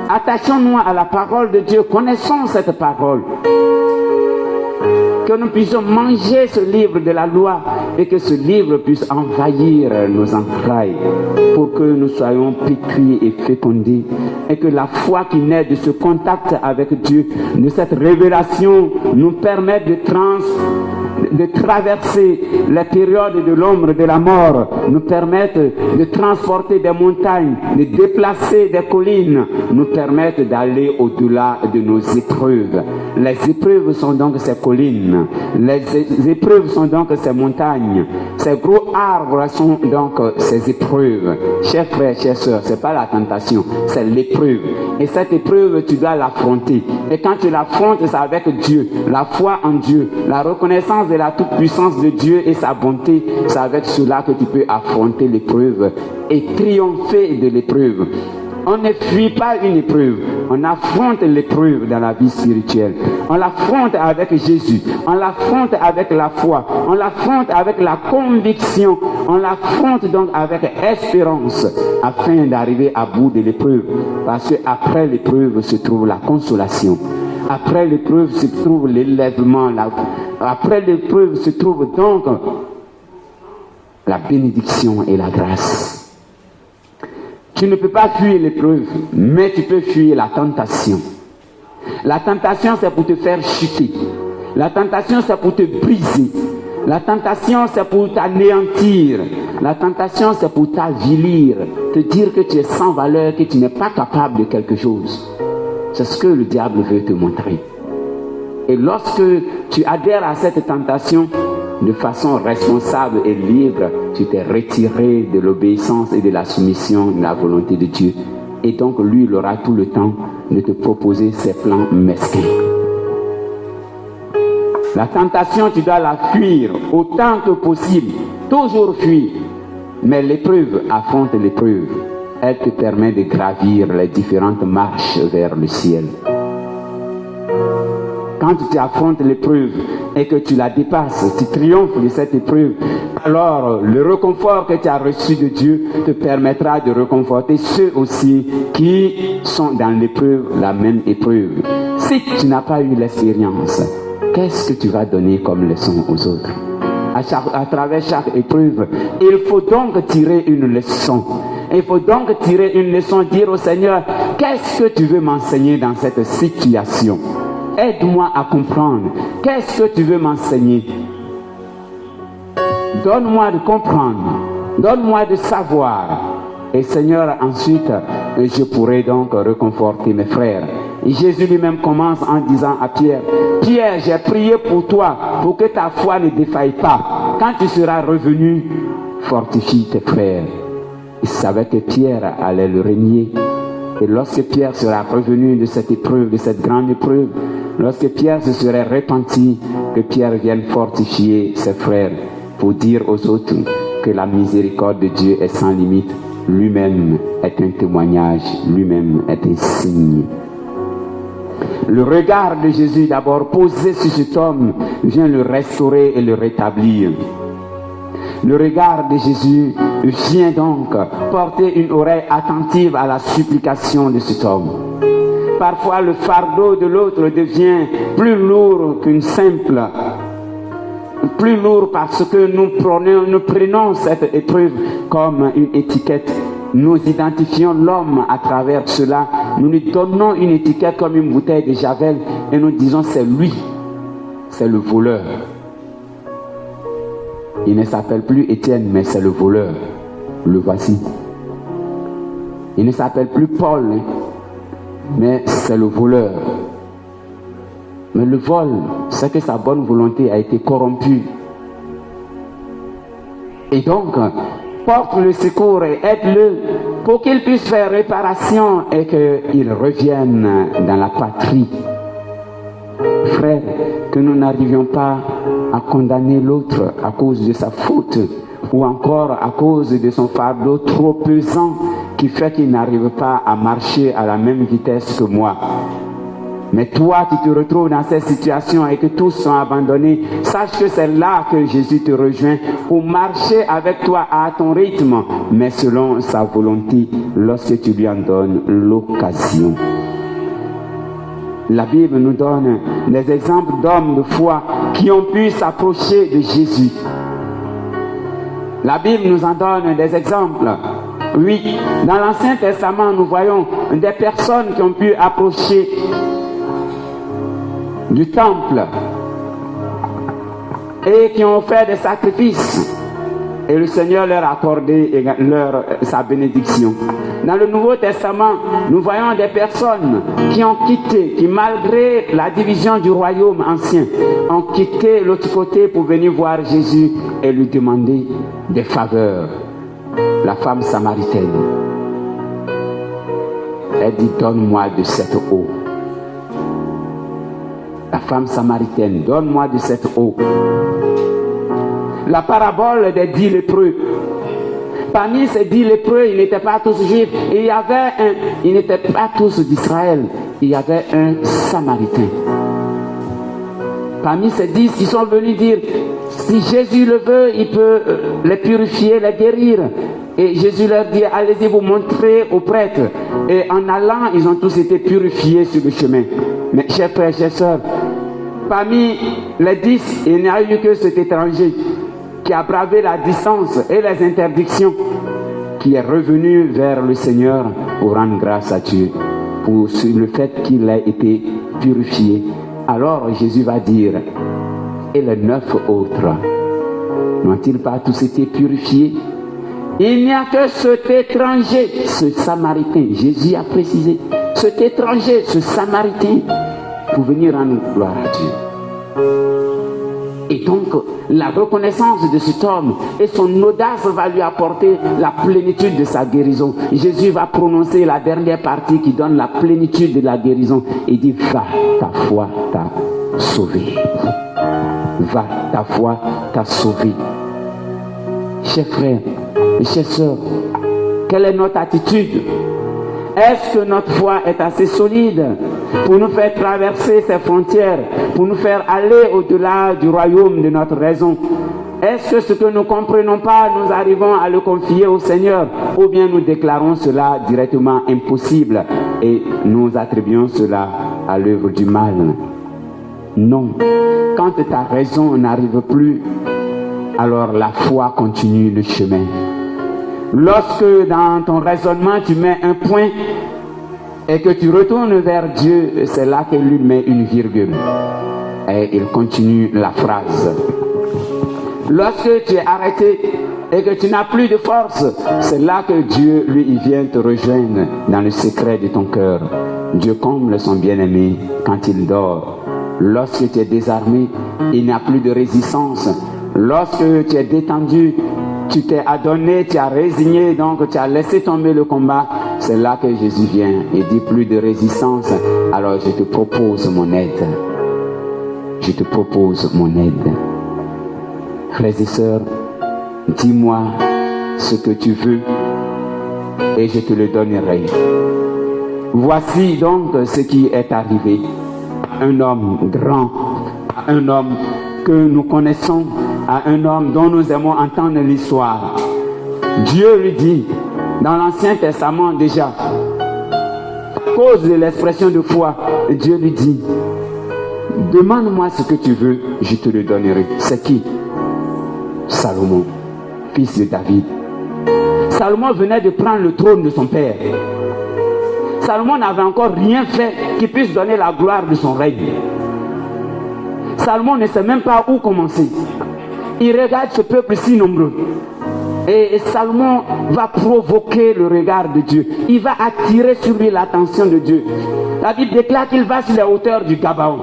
Attachons-nous à la parole de Dieu. Connaissons cette parole. Que nous puissions manger ce livre de la loi et que ce livre puisse envahir nos entrailles pour que nous soyons pétris et fécondés et que la foi qui naît de ce contact avec Dieu, de cette révélation, nous permette de traverser les périodes de l'ombre de la mort, nous permettent de transporter des montagnes, de déplacer des collines, nous permettent d'aller au-delà de nos épreuves. Les épreuves sont donc ces collines, les épreuves sont donc ces montagnes, ces gros arbres sont donc ces épreuves. Chers frères, chères sœurs, c'est pas la tentation, c'est l'épreuve. Et cette épreuve, tu dois l'affronter. Et quand tu l'affrontes, c'est avec Dieu, la foi en Dieu, la reconnaissance de la toute-puissance de Dieu et sa bonté. C'est avec cela que tu peux affronter l'épreuve et triompher de l'épreuve. On ne fuit pas une épreuve, on affronte l'épreuve dans la vie spirituelle. On l'affronte avec Jésus, on l'affronte avec la foi, on l'affronte avec la conviction, on l'affronte donc avec espérance afin d'arriver à bout de l'épreuve. Parce qu'après l'épreuve se trouve la consolation. Après l'épreuve se trouve l'élèvement. Après l'épreuve se trouve donc la bénédiction et la grâce. Tu ne peux pas fuir l'épreuve, mais tu peux fuir la tentation. La tentation, c'est pour te faire chuter. La tentation, c'est pour te briser. La tentation, c'est pour t'anéantir. La tentation, c'est pour t'avilir, te dire que tu es sans valeur, que tu n'es pas capable de quelque chose. C'est ce que le diable veut te montrer. Et lorsque tu adhères à cette tentation, de façon responsable et libre, tu t'es retiré de l'obéissance et de la soumission de la volonté de Dieu. Et donc lui, il aura tout le temps de te proposer ses plans mesquins. La tentation, tu dois la fuir autant que possible. Toujours fuir. Mais l'épreuve, affronte l'épreuve. Elle te permet de gravir les différentes marches vers le ciel. Quand tu affrontes l'épreuve et que tu la dépasses, tu triomphes de cette épreuve, alors le réconfort que tu as reçu de Dieu te permettra de réconforter ceux aussi qui sont dans l'épreuve, la même épreuve. Si tu n'as pas eu l'expérience, qu'est-ce que tu vas donner comme leçon aux autres? À travers chaque épreuve, il faut donc tirer une leçon. Il faut donc tirer une leçon, dire au Seigneur, qu'est-ce que tu veux m'enseigner dans cette situation? Aide-moi à comprendre. Qu'est-ce que tu veux m'enseigner? Donne-moi de comprendre. Donne-moi de savoir. Et Seigneur, ensuite, je pourrai donc réconforter mes frères. Et Jésus lui-même commence en disant à Pierre, Pierre, j'ai prié pour toi, pour que ta foi ne défaille pas. Quand tu seras revenu, fortifie tes frères. Il savait que Pierre allait le régner. Et lorsque Pierre sera revenu de cette épreuve, de cette grande épreuve, lorsque Pierre se serait repenti, que Pierre vienne fortifier ses frères pour dire aux autres que la miséricorde de Dieu est sans limite. Lui-même est un témoignage, lui-même est un signe. Le regard de Jésus d'abord posé sur cet homme vient le restaurer et le rétablir. Le regard de Jésus vient donc porter une oreille attentive à la supplication de cet homme. Parfois le fardeau de l'autre devient plus lourd qu'une simple, plus lourd parce que nous prenons cette épreuve comme une étiquette. Nous identifions l'homme à travers cela. Nous lui donnons une étiquette comme une bouteille de Javel et nous disons c'est lui, c'est le voleur. Il ne s'appelle plus Étienne, mais c'est le voleur. Le voici. Il ne s'appelle plus Paul, mais c'est le voleur. Mais le vol, c'est que sa bonne volonté a été corrompue. Et donc, porte le secours et aide-le pour qu'il puisse faire réparation et qu'il revienne dans la patrie. Frère, que nous n'arrivions pas à condamner l'autre à cause de sa faute ou encore à cause de son fardeau trop pesant qui fait qu'il n'arrive pas à marcher à la même vitesse que moi. Mais toi, tu te retrouves dans cette situation et que tous sont abandonnés. Sache que c'est là que Jésus te rejoint pour marcher avec toi à ton rythme, mais selon sa volonté, lorsque tu lui en donnes l'occasion. La Bible nous donne des exemples d'hommes de foi qui ont pu s'approcher de Jésus. La Bible nous en donne des exemples. Oui, dans l'Ancien Testament, nous voyons des personnes qui ont pu approcher du temple et qui ont fait des sacrifices. Et le Seigneur leur a accordé sa bénédiction. Dans le Nouveau Testament, nous voyons des personnes qui ont quitté, qui malgré la division du royaume ancien, ont quitté l'autre côté pour venir voir Jésus et lui demander des faveurs. La femme samaritaine, elle dit, donne-moi de cette eau. La femme samaritaine, donne-moi de cette eau. La parabole des 10 lépreux. Parmi ces 10 lépreux, ils n'étaient pas tous juifs. Ils n'étaient pas tous d'Israël. Il y avait un samaritain. Parmi ces 10, ils sont venus dire, si Jésus le veut, il peut les purifier, les guérir. Et Jésus leur dit, allez-y vous montrer aux prêtres. Et en allant, ils ont tous été purifiés sur le chemin. Mais chers frères, chers sœurs, parmi les 10, il n'y a eu que cet étranger qui a bravé la distance et les interdictions, qui est revenu vers le Seigneur pour rendre grâce à Dieu pour le fait qu'il a été purifié. Alors Jésus va dire, et les 9 autres, n'ont-ils pas tous été purifiés? Il n'y a que cet étranger, ce samaritain, Jésus a précisé, cet étranger, ce samaritain, pour venir rendre gloire à Dieu. Et donc, la reconnaissance de cet homme et son audace va lui apporter la plénitude de sa guérison. Jésus va prononcer la dernière partie qui donne la plénitude de la guérison. Il dit, va, ta foi t'a sauvé. Va, ta foi t'a sauvé. Chers frères, chers sœurs, quelle est notre attitude? Est-ce que notre foi est assez solide pour nous faire traverser ces frontières, pour nous faire aller au-delà du royaume de notre raison? Est-ce que ce que nous ne comprenons pas, nous arrivons à le confier au Seigneur, ou bien nous déclarons cela directement impossible et nous attribuons cela à l'œuvre du mal? Non. Quand ta raison n'arrive plus, alors la foi continue le chemin. Lorsque dans ton raisonnement tu mets un point et que tu retournes vers Dieu, c'est là qu'il lui met une virgule. Et il continue la phrase. Lorsque tu es arrêté et que tu n'as plus de force, c'est là que Dieu, lui, il vient te rejoindre dans le secret de ton cœur. Dieu comble son bien-aimé quand il dort. Lorsque tu es désarmé, il n'y a plus de résistance. Lorsque tu es détendu, tu t'es adonné, tu as résigné, donc tu as laissé tomber le combat, c'est là que Jésus vient et dit plus de résistance. Alors je te propose mon aide. Je te propose mon aide. Frères et sœurs, dis-moi ce que tu veux et je te le donnerai. Voici donc ce qui est arrivé à un homme grand, à un homme que nous connaissons, à un homme dont nous aimons entendre l'histoire. Dieu lui dit, dans l'Ancien Testament déjà, à cause de l'expression de foi, Dieu lui dit, demande-moi ce que tu veux, je te le donnerai. C'est qui? Salomon, fils de David. Salomon venait de prendre le trône de son père. Salomon n'avait encore rien fait qui puisse donner la gloire de son règne. Salomon ne sait même pas où commencer. Il regarde ce peuple si nombreux. Et Salomon va provoquer le regard de Dieu. Il va attirer sur lui l'attention de Dieu. La Bible déclare qu'il va sur les hauteurs du Gabaon.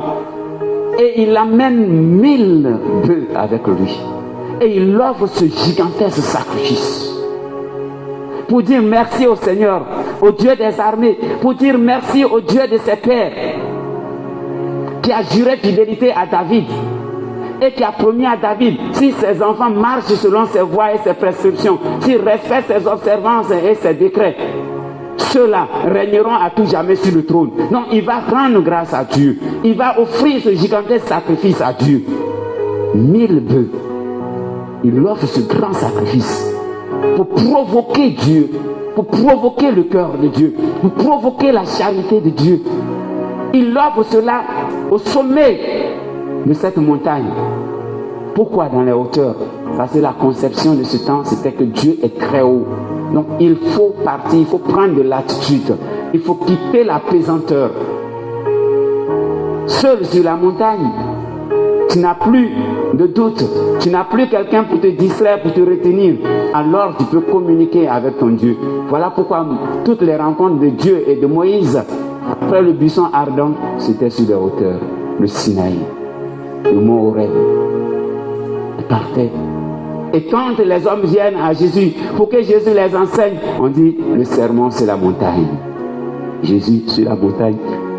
Et il amène 1000 bœufs avec lui. Et il offre ce gigantesque sacrifice. Pour dire merci au Seigneur, au Dieu des armées. Pour dire merci au Dieu de ses pères. Qui a juré fidélité à David. Et qui a promis à David, si ses enfants marchent selon ses voies et ses prescriptions, s'ils respectent ses observances et ses décrets, ceux-là régneront à tout jamais sur le trône. Non, il va rendre grâce à Dieu. Il va offrir ce gigantesque sacrifice à Dieu. 1000 bœufs. Il offre ce grand sacrifice pour provoquer Dieu, pour provoquer le cœur de Dieu, pour provoquer la charité de Dieu. Il offre cela au sommet de cette montagne. Pourquoi dans les hauteurs? Parce que la conception de ce temps, c'était que Dieu est très haut. Donc il faut partir, il faut prendre de l'attitude. Il faut quitter la pesanteur. Seul sur la montagne, tu n'as plus de doute. Tu n'as plus quelqu'un pour te distraire, pour te retenir. Alors tu peux communiquer avec ton Dieu. Voilà pourquoi toutes les rencontres de Dieu et de Moïse, après le buisson ardent, c'était sur les hauteurs. Le Sinaï, le mont Horeb. Ils partaient. Et quand les hommes viennent à Jésus, pour que Jésus les enseigne, on dit, le sermon c'est la montagne. Jésus sur la montagne,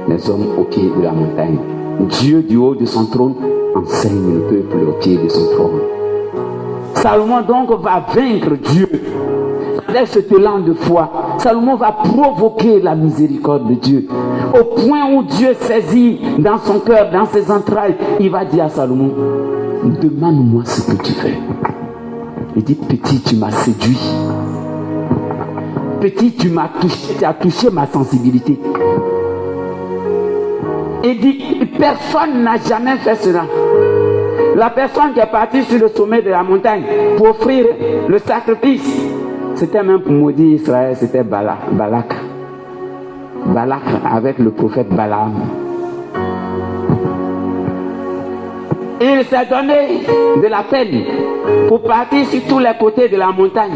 les hommes au pied de la montagne. Dieu du haut de son trône enseigne le peuple au pied de son trône. Salomon donc va vaincre Dieu avec cet élan de foi. Salomon va provoquer la miséricorde de Dieu. Au point où Dieu saisit dans son cœur, dans ses entrailles, il va dire à Salomon, demande-moi ce que tu veux. Il dit, petit, tu m'as séduit. Petit, tu as touché ma sensibilité. Il dit, personne n'a jamais fait cela. La personne qui est partie sur le sommet de la montagne pour offrir le sacrifice, c'était même pour maudire Israël, c'était Balak. Balak avec le prophète Balaam. Il s'est donné de la peine pour partir sur tous les côtés de la montagne,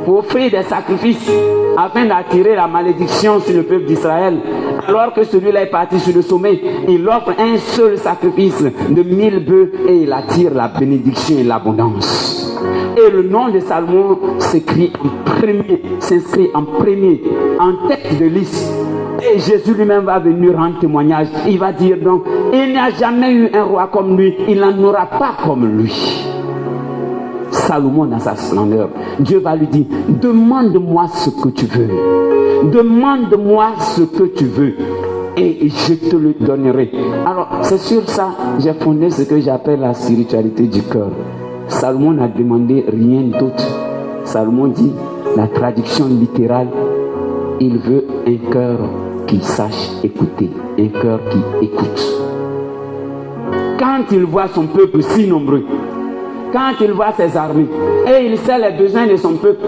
pour offrir des sacrifices, afin d'attirer la malédiction sur le peuple d'Israël. Alors que celui-là est parti sur le sommet, il offre un seul sacrifice de 1000 bœufs et il attire la bénédiction et l'abondance. Et le nom de Salomon s'inscrit en premier, en tête de liste. Et Jésus lui-même va venir rendre témoignage. Il va dire donc, il n'y a jamais eu un roi comme lui, il n'en aura pas comme lui. Salomon dans sa splendeur. Dieu va lui dire, demande-moi ce que tu veux. Demande-moi ce que tu veux. Et je te le donnerai. Alors, c'est sur ça, j'ai fondé ce que j'appelle la spiritualité du cœur. Salomon n'a demandé rien d'autre. Salomon dit, la traduction littérale, il veut un cœur qui sache écouter, un cœur qui écoute. Quand il voit son peuple si nombreux, quand il voit ses armées, et il sait les besoins de son peuple,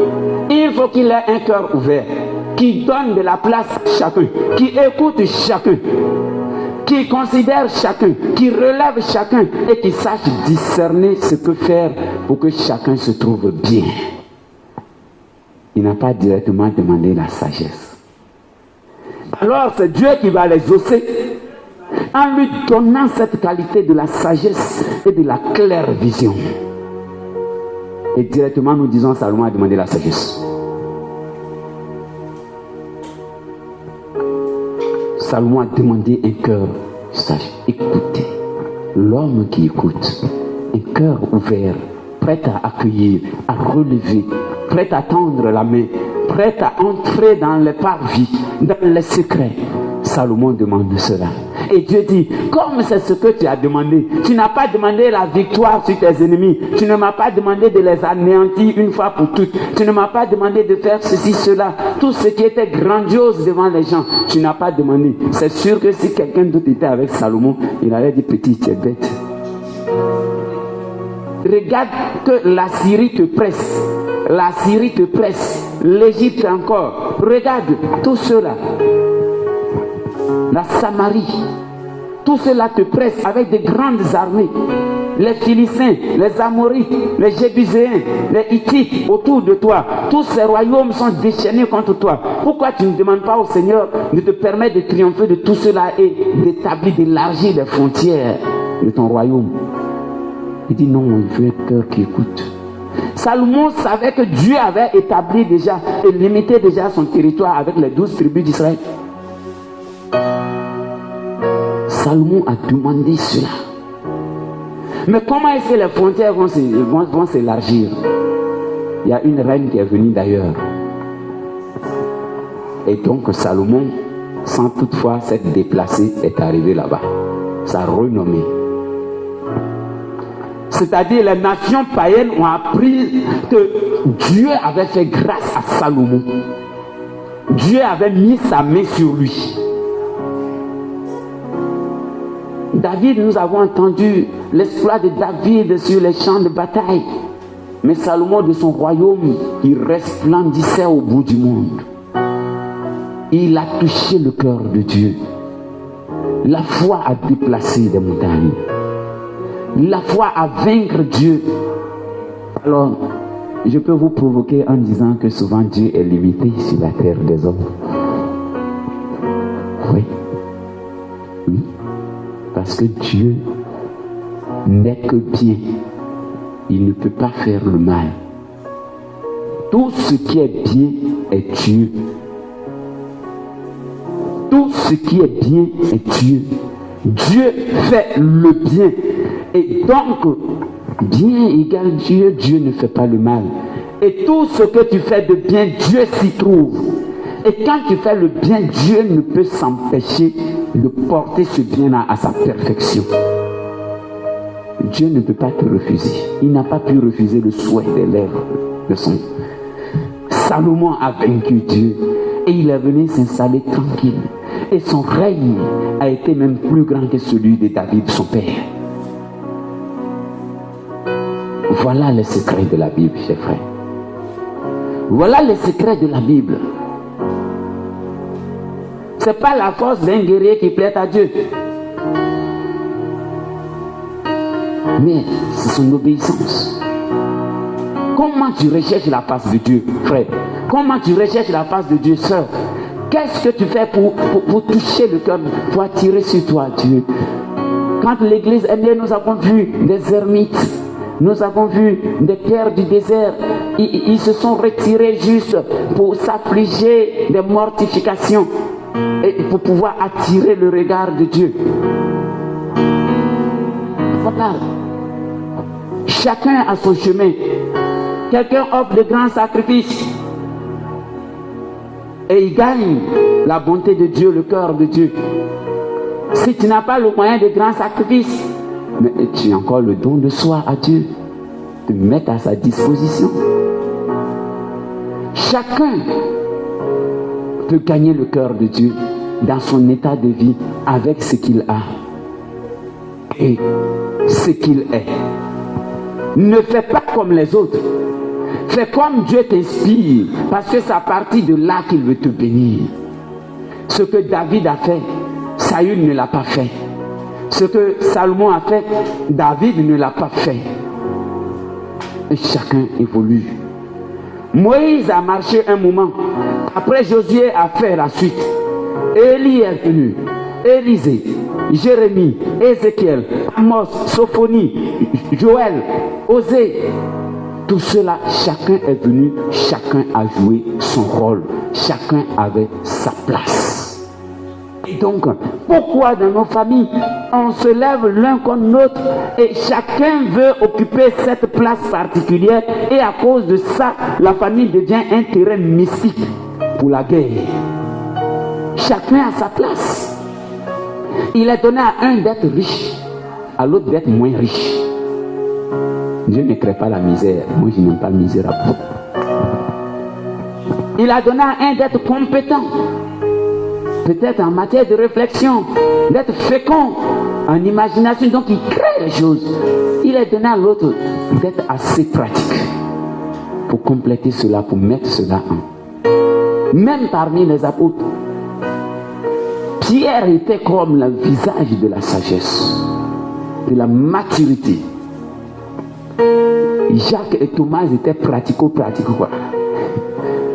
il faut qu'il ait un cœur ouvert, qui donne de la place à chacun, qui écoute chacun, qui considère chacun, qui relève chacun et qui sache discerner ce que faire pour que chacun se trouve bien. Il n'a pas directement demandé la sagesse. Alors c'est Dieu qui va les exaucer en lui donnant cette qualité de la sagesse et de la claire vision. Et directement nous disons, Salomon a demandé la sagesse. Salomon a demandé un cœur sage. Écoutez, l'homme qui écoute, un cœur ouvert, prêt à accueillir, à relever, prêt à tendre la main, prêt à entrer dans les parvis, dans les secrets. Salomon demande cela. Et Dieu dit, comme c'est ce que tu as demandé, tu n'as pas demandé la victoire sur tes ennemis, tu ne m'as pas demandé de les anéantir une fois pour toutes, tu ne m'as pas demandé de faire ceci, cela, tout ce qui était grandiose devant les gens, tu n'as pas demandé. C'est sûr que si quelqu'un d'autre était avec Salomon, il allait dire, petit, tu es bête. Regarde que la Syrie te presse, la Syrie te presse, l'Égypte encore, regarde tout cela. La Samarie, tout cela te presse avec de grandes armées. Les Philistins, les Amorites, les Jébuséens, les Hittites autour de toi. Tous ces royaumes sont déchaînés contre toi. Pourquoi tu ne demandes pas au Seigneur de te permettre de triompher de tout cela et d'établir, d'élargir les frontières de ton royaume? Il dit non, il veut un cœur qui écoute. Salomon savait que Dieu avait établi déjà et limité déjà son territoire avec les 12 tribus d'Israël. Salomon a demandé cela. Mais comment est-ce que les frontières vont s'élargir? Il y a une reine qui est venue d'ailleurs. Et donc Salomon, sans toutefois s'être déplacé, est arrivé là-bas. Sa renommée. C'est-à-dire les nations païennes ont appris que Dieu avait fait grâce à Salomon. Dieu avait mis sa main sur lui. David, nous avons entendu l'exploit de David sur les champs de bataille. Mais Salomon, de son royaume, il resplendissait au bout du monde. Il a touché le cœur de Dieu. La foi a déplacé des montagnes. La foi a vaincre Dieu. Alors, je peux vous provoquer en disant que souvent Dieu est limité sur la terre des hommes. Oui. Oui. Parce que Dieu n'est que bien. Il ne peut pas faire le mal. Tout ce qui est bien est Dieu. Tout ce qui est bien est Dieu. Dieu fait le bien. Et donc, bien égale Dieu, Dieu ne fait pas le mal. Et tout ce que tu fais de bien, Dieu s'y trouve. Et quand tu fais le bien, Dieu ne peut s'empêcher de porter ce bien-là à sa perfection. Dieu ne peut pas te refuser. Il n'a pas pu refuser le souhait des lèvres de son. Salomon a vaincu Dieu et il est venu s'installer tranquille. Et son règne a été même plus grand que celui de David, son père. Voilà les secrets de la Bible, chers frères. Voilà les secrets de la Bible. Ce n'est pas la force d'un guerrier qui plaît à Dieu. Mais c'est son obéissance. Comment tu recherches la face de Dieu, frère? Comment tu recherches la face de Dieu, sœur? Qu'est-ce que tu fais pour toucher le cœur, pour attirer sur toi Dieu? Quand l'église est née, nous avons vu des ermites. Nous avons vu des pierres du désert. Ils se sont retirés juste pour s'affliger des mortifications et pour pouvoir attirer le regard de Dieu. Voilà. Chacun a son chemin. quelqu'un offre de grands sacrifices et il gagne la bonté de Dieu, le cœur de Dieu. Si tu n'as pas le moyen de grands sacrifices, mais tu as encore le don de soi à Dieu, de mettre à sa disposition. Chacun peut gagner le cœur de Dieu dans son état de vie avec ce qu'il a et ce qu'il est. Ne fais pas comme les autres. Fais comme Dieu t'inspire, parce que c'est à partir de là qu'il veut te bénir. Ce que David a fait, Saül ne l'a pas fait. Ce que Salomon a fait, David ne l'a pas fait. Et chacun évolue. Moïse a marché un moment. Après, Josué a fait la suite. Élie est venu. Élisée, Jérémie, Ézéchiel, Amos, Sophonie, Joël, Osée. Tout cela, chacun est venu, chacun a joué son rôle. Chacun avait sa place. Et donc, pourquoi dans nos familles, on se lève l'un contre l'autre et chacun veut occuper cette place particulière et à cause de ça, la famille devient un terrain mystique pour la guerre. Chacun a sa place. Il est donné à un d'être riche, à l'autre d'être moins riche. Dieu ne crée pas la misère. Moi, je n'aime pas le misérable. Il a donné à un d'être compétent. Peut-être en matière de réflexion, d'être fécond en imagination, donc il crée les choses. Il est donné à l'autre d'être assez pratique pour compléter cela, pour mettre cela en. Même parmi les apôtres, Pierre était comme le visage de la sagesse, de la maturité. Jacques et Thomas étaient pratico-pratiques.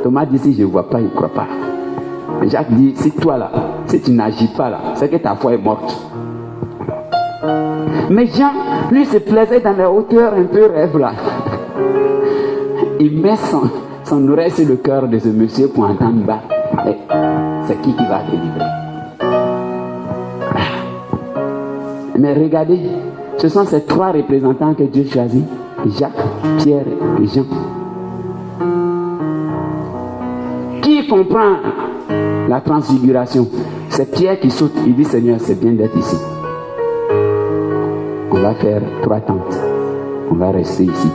Thomas dit, si je ne vois pas, il ne croit pas. Jacques dit, si toi là, si tu n'agis pas là, c'est que ta foi est morte. Mais Jean, lui, se plaisait dans les hauteurs un peu rêve là. Il met son oreille sur le cœur de ce monsieur pour entendre bas. C'est qui va te livrer? Mais regardez, ce sont ces trois représentants que Dieu choisit. Jacques, Pierre et Jean. Qui comprend la transfiguration? C'est Pierre qui saute. Il dit, Seigneur, c'est bien d'être ici. On va faire 3 tentes. On va rester ici.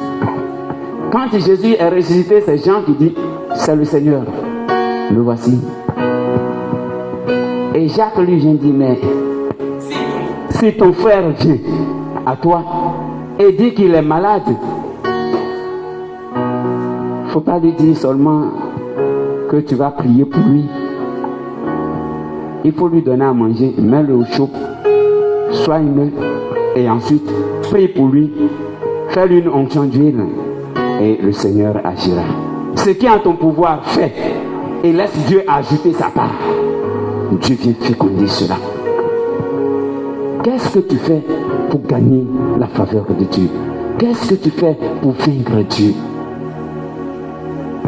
Quand Jésus est ressuscité, c'est Jean qui dit, c'est le Seigneur. Le voici. Et Jacques lui vient dire, mais si ton frère vient à toi et dit qu'il est malade, il ne faut pas lui dire seulement que tu vas prier pour lui. Il faut lui donner à manger, mets-le au chaud, soigne-le et ensuite prie pour lui, fais-lui une onction d'huile et le Seigneur agira. Ce qui est en ton pouvoir, fais et laisse Dieu ajouter sa part. Dieu vient féconder cela. Qu'est-ce que tu fais pour gagner la faveur de Dieu? Qu'est-ce que tu fais pour vaincre Dieu?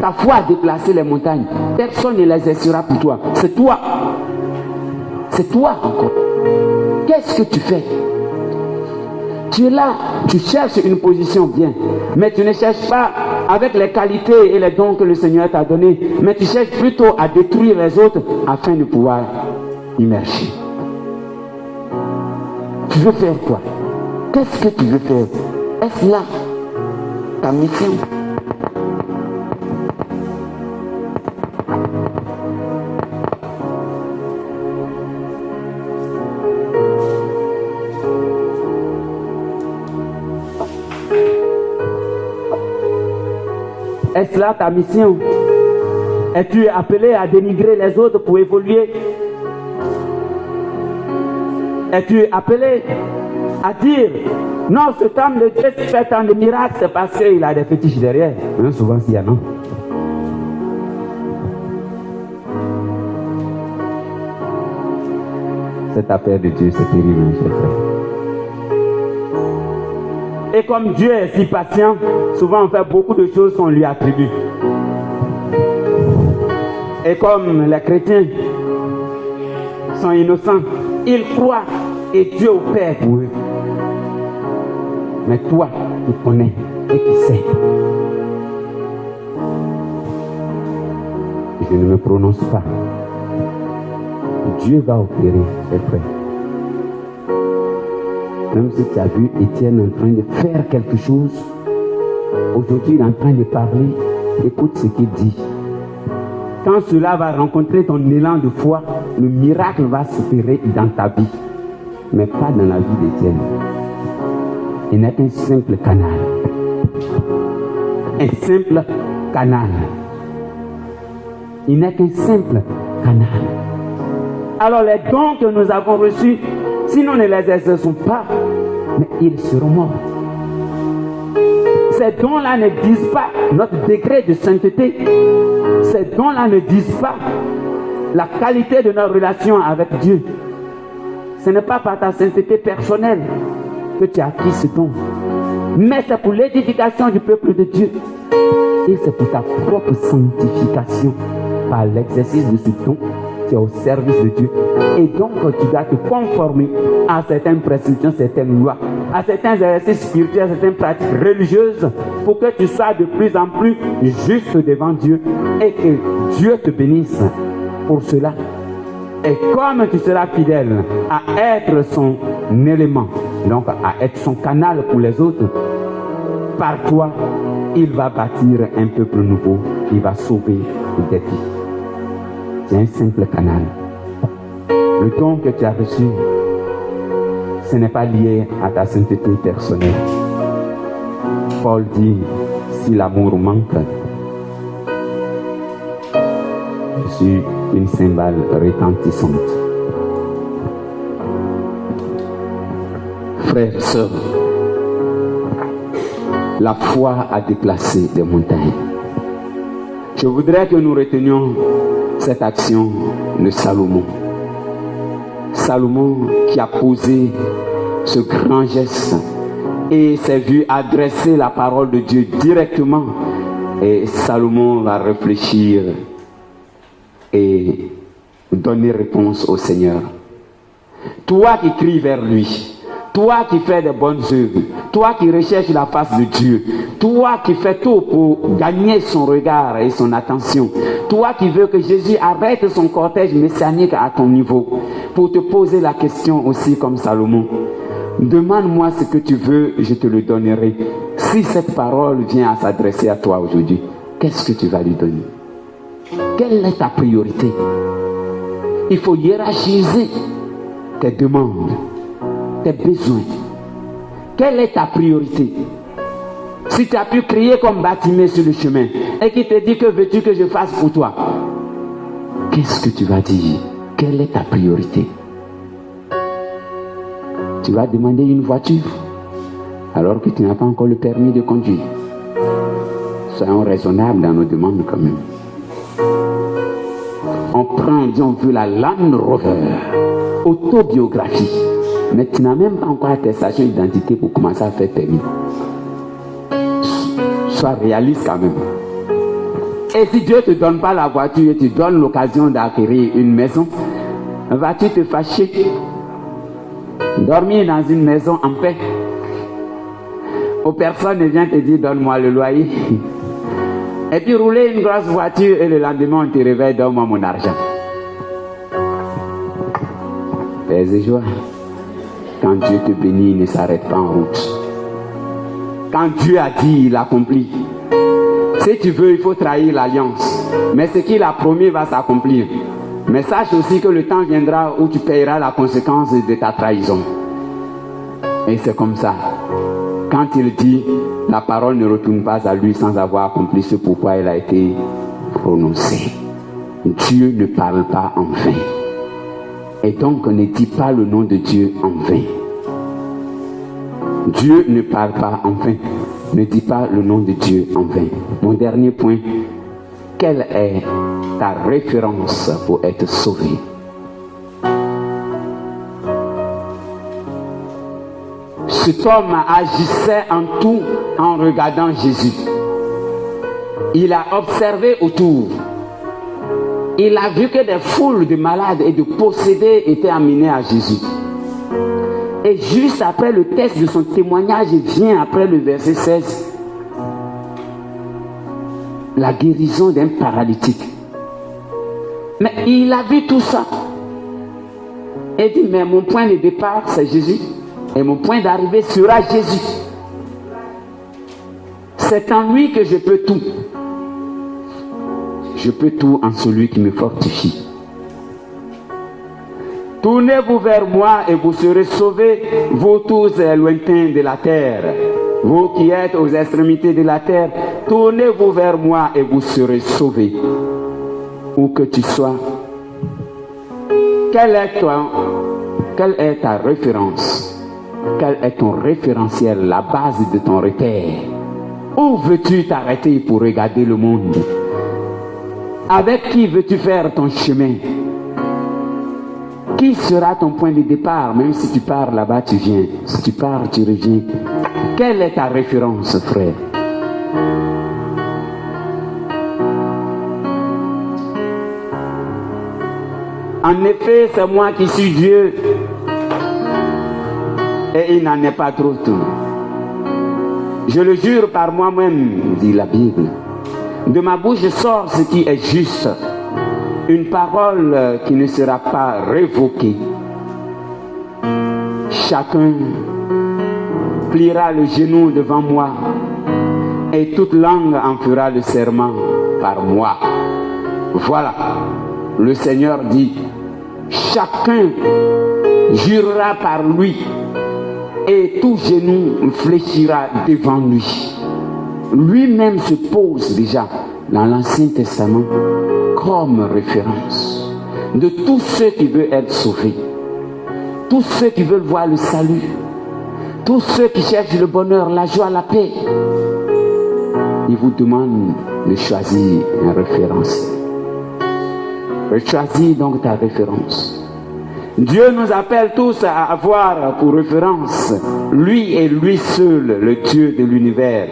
Ta foi a déplacé les montagnes. Personne ne les exercera pour toi. C'est toi. C'est toi encore. Qu'est-ce que tu fais? Tu es là, tu cherches une position bien, mais tu ne cherches pas avec les qualités et les dons que le Seigneur t'a donnés, mais tu cherches plutôt à détruire les autres afin de pouvoir immerger. Tu veux faire quoi? Qu'est-ce que tu veux faire? Est-ce là ta mission? Est-ce là ta mission? Es-tu appelé à dénigrer les autres pour évoluer? Es-tu appelé à dire non, ce homme de Dieu fait tant de miracles, c'est parce qu'il a des fétiches derrière. Hein, souvent s'il y a non. Cette affaire de Dieu, c'est terrible, mes chers frères. Et comme Dieu est si patient, souvent on fait beaucoup de choses qu'on lui attribue. Et comme les chrétiens sont innocents, ils croient et Dieu opère pour eux. Mais toi, tu connais et tu sais. prononce pas. Dieu va opérer, c'est vrai. Même si tu as vu Étienne en train de faire quelque chose, aujourd'hui il est en train de parler, écoute ce qu'il dit. Quand cela va rencontrer ton élan de foi, le miracle va s'opérer dans ta vie, mais pas dans la vie d'Étienne. Il n'est qu'un simple canal. Un simple canal. Il n'est qu'un simple canal. Alors les dons que nous avons reçus, si nous ne les exerçons pas, mais ils seront morts. Ces dons-là ne disent pas notre degré de sainteté. Ces dons-là ne disent pas la qualité de nos relations avec Dieu. Ce n'est pas par ta sainteté personnelle que tu as acquis ce don, mais c'est pour l'édification du peuple de Dieu. Et c'est pour ta propre sanctification. Par l'exercice de ce don, tu es au service de Dieu. Et donc, tu dois te conformer à certaines prescriptions, certaines lois, à certains exercices spirituels, certaines pratiques religieuses, pour que tu sois de plus en plus juste devant Dieu et que Dieu te bénisse pour cela. Et comme tu seras fidèle à être son élément, donc à être son canal pour les autres, par toi, il va bâtir un peuple nouveau, il va sauver des vies. C'est un simple canal. Le don que tu as reçu, ce n'est pas lié à ta sainteté personnelle. Paul dit, si l'amour manque, je suis une cymbale retentissante. Frères et sœurs, la foi a déplacé des montagnes. Je voudrais que nous retenions cette action de Salomon. Salomon qui a posé ce grand geste et s'est vu adresser la parole de Dieu directement. Et Salomon va réfléchir et donner réponse au Seigneur. Toi qui cries vers lui, toi qui fais des bonnes œuvres, toi qui recherches la face de Dieu, toi qui fais tout pour gagner son regard et son attention, toi qui veux que Jésus arrête son cortège messianique à ton niveau, pour te poser la question aussi comme Salomon. Demande-moi ce que tu veux, je te le donnerai. Si cette parole vient à s'adresser à toi aujourd'hui, qu'est-ce que tu vas lui donner? Quelle est ta priorité? Il faut hiérarchiser tes demandes, tes besoins. Quelle est ta priorité? Si tu as pu crier comme Bartimée sur le chemin et qu'il te dit que veux-tu que je fasse pour toi, qu'est-ce que tu vas dire? Quelle est ta priorité? Tu vas demander une voiture alors que tu n'as pas encore le permis de conduire. Soyons raisonnables dans nos demandes quand même. On prend, on dit on veut la Land Rover, autobiographie, mais tu n'as même pas encore attestation d'identité pour commencer à faire permis. Sois réaliste quand même. Et si Dieu ne te donne pas la voiture et tu donnes l'occasion d'acquérir une maison, vas-tu te fâcher? Dormir dans une maison en paix où personne ne vient te dire donne-moi le loyer. Et puis rouler une grosse voiture et le lendemain on te réveille, donne-moi mon argent. Paix et joie. Quand Dieu te bénit, il ne s'arrête pas en route. Quand Dieu a dit, il accomplit. Si tu veux, il faut trahir l'alliance. Mais ce qu'il a promis va s'accomplir. Mais sache aussi que le temps viendra où tu payeras la conséquence de ta trahison. Et c'est comme ça. Quand il dit, la parole ne retourne pas à lui sans avoir accompli ce pourquoi elle a été prononcée. Dieu ne parle pas en vain. Et donc, ne dis pas le nom de Dieu en vain. Dieu ne parle pas en vain. Ne dis pas le nom de Dieu en vain. Mon dernier point, quelle est ta référence pour être sauvé? Cet homme agissait en tout en regardant Jésus. Il a observé autour. Il a vu que des foules de malades et de possédés étaient amenés à Jésus. Et juste après le texte de son témoignage, vient après le verset 16, la guérison d'un paralytique. Mais il a vu tout ça. Et dit, mais mon point de départ, c'est Jésus. Et mon point d'arrivée sera Jésus. C'est en lui que je peux tout. Je peux tout en celui qui me fortifie. Tournez-vous vers moi et vous serez sauvés, vous tous lointains de la terre. Vous qui êtes aux extrémités de la terre, tournez-vous vers moi et vous serez sauvés. Où que tu sois, quelle est ta référence? Quel est ton référentiel, la base de ton repère? Où veux-tu t'arrêter pour regarder le monde? Avec qui veux-tu faire ton chemin? Qui sera ton point de départ? Même si tu pars là-bas, tu viens. Si tu pars, tu reviens. Quelle est ta référence, frère? En effet, c'est moi qui suis Dieu. Et il n'en est pas trop tout. Je le jure par moi-même, dit la Bible. De ma bouche sort ce qui est juste. Une parole qui ne sera pas révoquée. Chacun pliera le genou devant moi et toute langue en fera le serment par moi. Voilà, le Seigneur dit, chacun jurera par lui et tout genou fléchira devant lui. Lui-même se pose déjà dans l'Ancien Testament comme référence de tous ceux qui veulent être sauvés, tous ceux qui veulent voir le salut, tous ceux qui cherchent le bonheur, la joie, la paix. Il vous demande de choisir une référence. Choisis donc ta référence. Dieu nous appelle tous à avoir pour référence lui et lui seul, le Dieu de l'univers.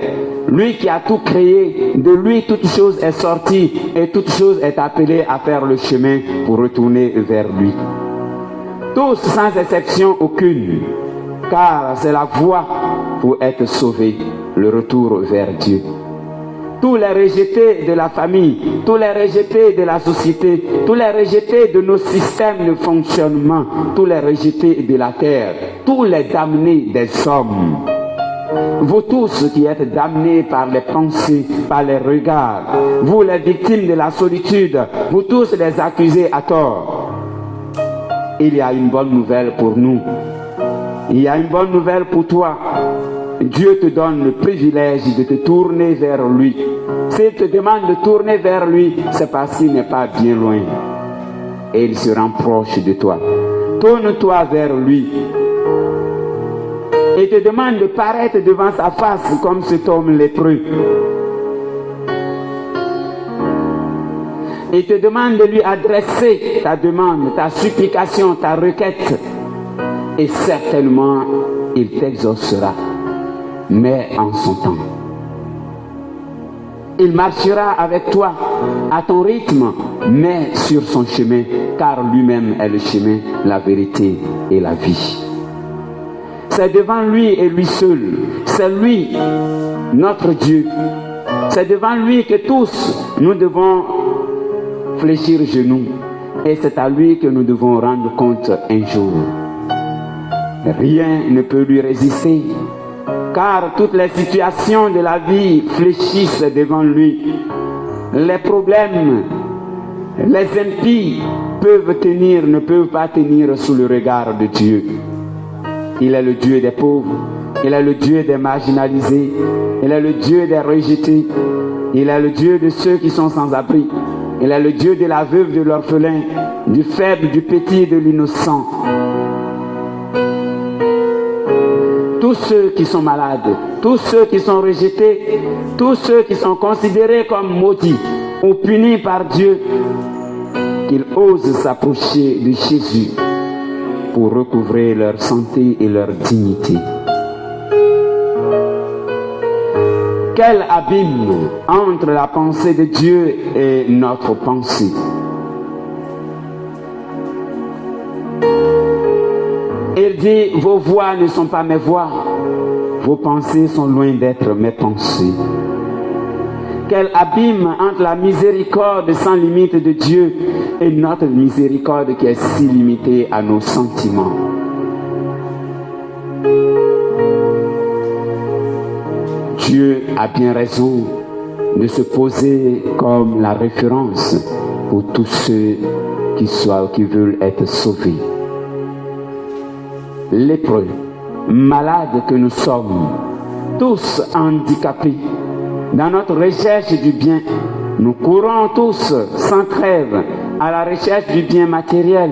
Lui qui a tout créé, de lui toute chose est sortie et toute chose est appelée à faire le chemin pour retourner vers lui. Tous sans exception aucune, car c'est la voie pour être sauvé, le retour vers Dieu. Tous les rejetés de la famille, tous les rejetés de la société, tous les rejetés de nos systèmes de fonctionnement, tous les rejetés de la terre, tous les damnés des hommes. Vous tous qui êtes damnés par les pensées, par les regards, vous les victimes de la solitude, vous tous les accusés à tort. Il y a une bonne nouvelle pour nous. Il y a une bonne nouvelle pour toi. Dieu te donne le privilège de te tourner vers lui. S'il te demande de tourner vers lui, c'est parce qu'il n'est pas bien loin. Et il se rend proche de toi. Tourne-toi vers lui. Et te demande de paraître devant sa face comme cet homme lépreux. Et te demande de lui adresser ta demande, ta supplication, ta requête. Et certainement, il t'exaucera. Mais en son temps. Il marchera avec toi à ton rythme, mais sur son chemin, car lui-même est le chemin, la vérité et la vie. C'est devant lui et lui seul. C'est lui, notre Dieu. C'est devant lui que tous nous devons fléchir genoux. Et c'est à lui que nous devons rendre compte un jour. Rien ne peut lui résister. Car toutes les situations de la vie fléchissent devant lui. Les problèmes, les impies ne peuvent pas tenir sous le regard de Dieu. Il est le Dieu des pauvres, il est le Dieu des marginalisés, il est le Dieu des rejetés, il est le Dieu de ceux qui sont sans abri, il est le Dieu de la veuve, de l'orphelin, du faible, du petit et de l'innocent. Tous ceux qui sont malades, tous ceux qui sont rejetés, tous ceux qui sont considérés comme maudits ou punis par Dieu, qu'ils osent s'approcher de Jésus pour recouvrer leur santé et leur dignité. Quel abîme entre la pensée de Dieu et notre pensée. Il dit, vos voix ne sont pas mes voix, vos pensées sont loin d'être mes pensées. Quel abîme entre la miséricorde sans limite de Dieu et notre miséricorde qui est si limitée à nos sentiments. Dieu a bien raison de se poser comme la référence pour tous ceux qui veulent être sauvés. Lépreux, malades que nous sommes, tous handicapés, dans notre recherche du bien, nous courons tous sans trêve à la recherche du bien matériel,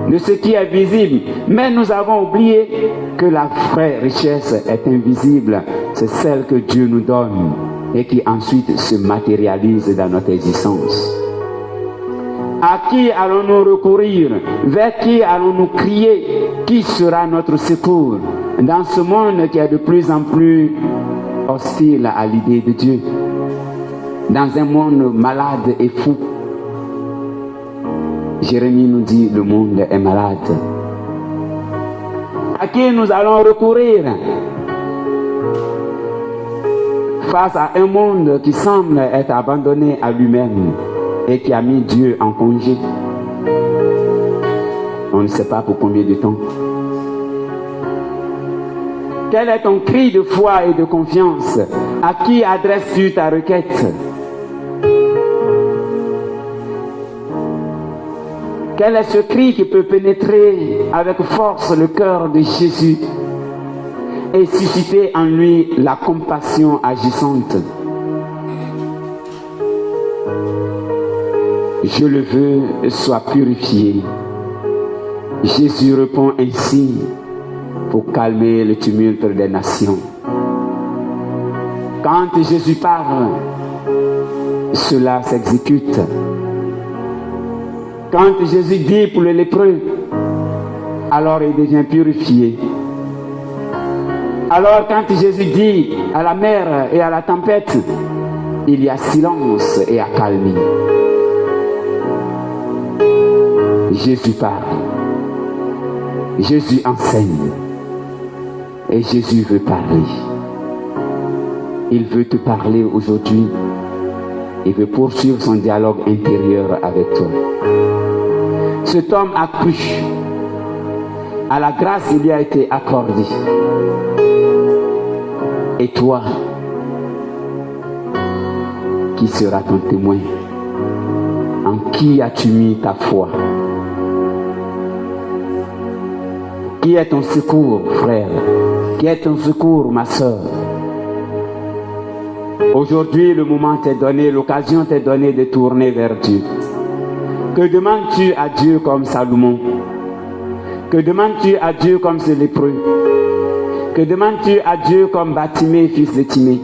de ce qui est visible, mais nous avons oublié que la vraie richesse est invisible, c'est celle que Dieu nous donne et qui ensuite se matérialise dans notre existence. À qui allons-nous recourir? Vers qui allons-nous crier? Qui sera notre secours dans ce monde qui est de plus en plus hostile à l'idée de Dieu? Dans un monde malade et fou. Jérémie nous dit, le monde est malade. À qui nous allons recourir face à un monde qui semble être abandonné à lui-même et qui a mis Dieu en congé? On ne sait pas pour combien de temps. Quel est ton cri de foi et de confiance? À qui adresses-tu ta requête? Quel est ce cri qui peut pénétrer avec force le cœur de Jésus et susciter en lui la compassion agissante? Je le veux, sois purifié. Jésus répond ainsi pour calmer le tumulte des nations. Quand Jésus parle, cela s'exécute. Quand Jésus dit pour le lépreux, alors il devient purifié. Alors quand Jésus dit à la mer et à la tempête, il y a silence et accalmie. Jésus parle. Jésus enseigne. Et Jésus veut parler. Il veut te parler aujourd'hui. Il veut poursuivre son dialogue intérieur avec toi. Cet homme a cru. À la grâce, il lui a été accordé. Et toi, qui sera ton témoin? En qui as-tu mis ta foi? Qui est ton secours, frère? Qui est ton secours, ma soeur? Aujourd'hui, le moment t'est donné, l'occasion t'est donnée de tourner vers Dieu. Que demandes-tu à Dieu comme Salomon? Que demandes-tu à Dieu comme ce lépreux? Que demandes-tu à Dieu comme Batimée, fils de Timée?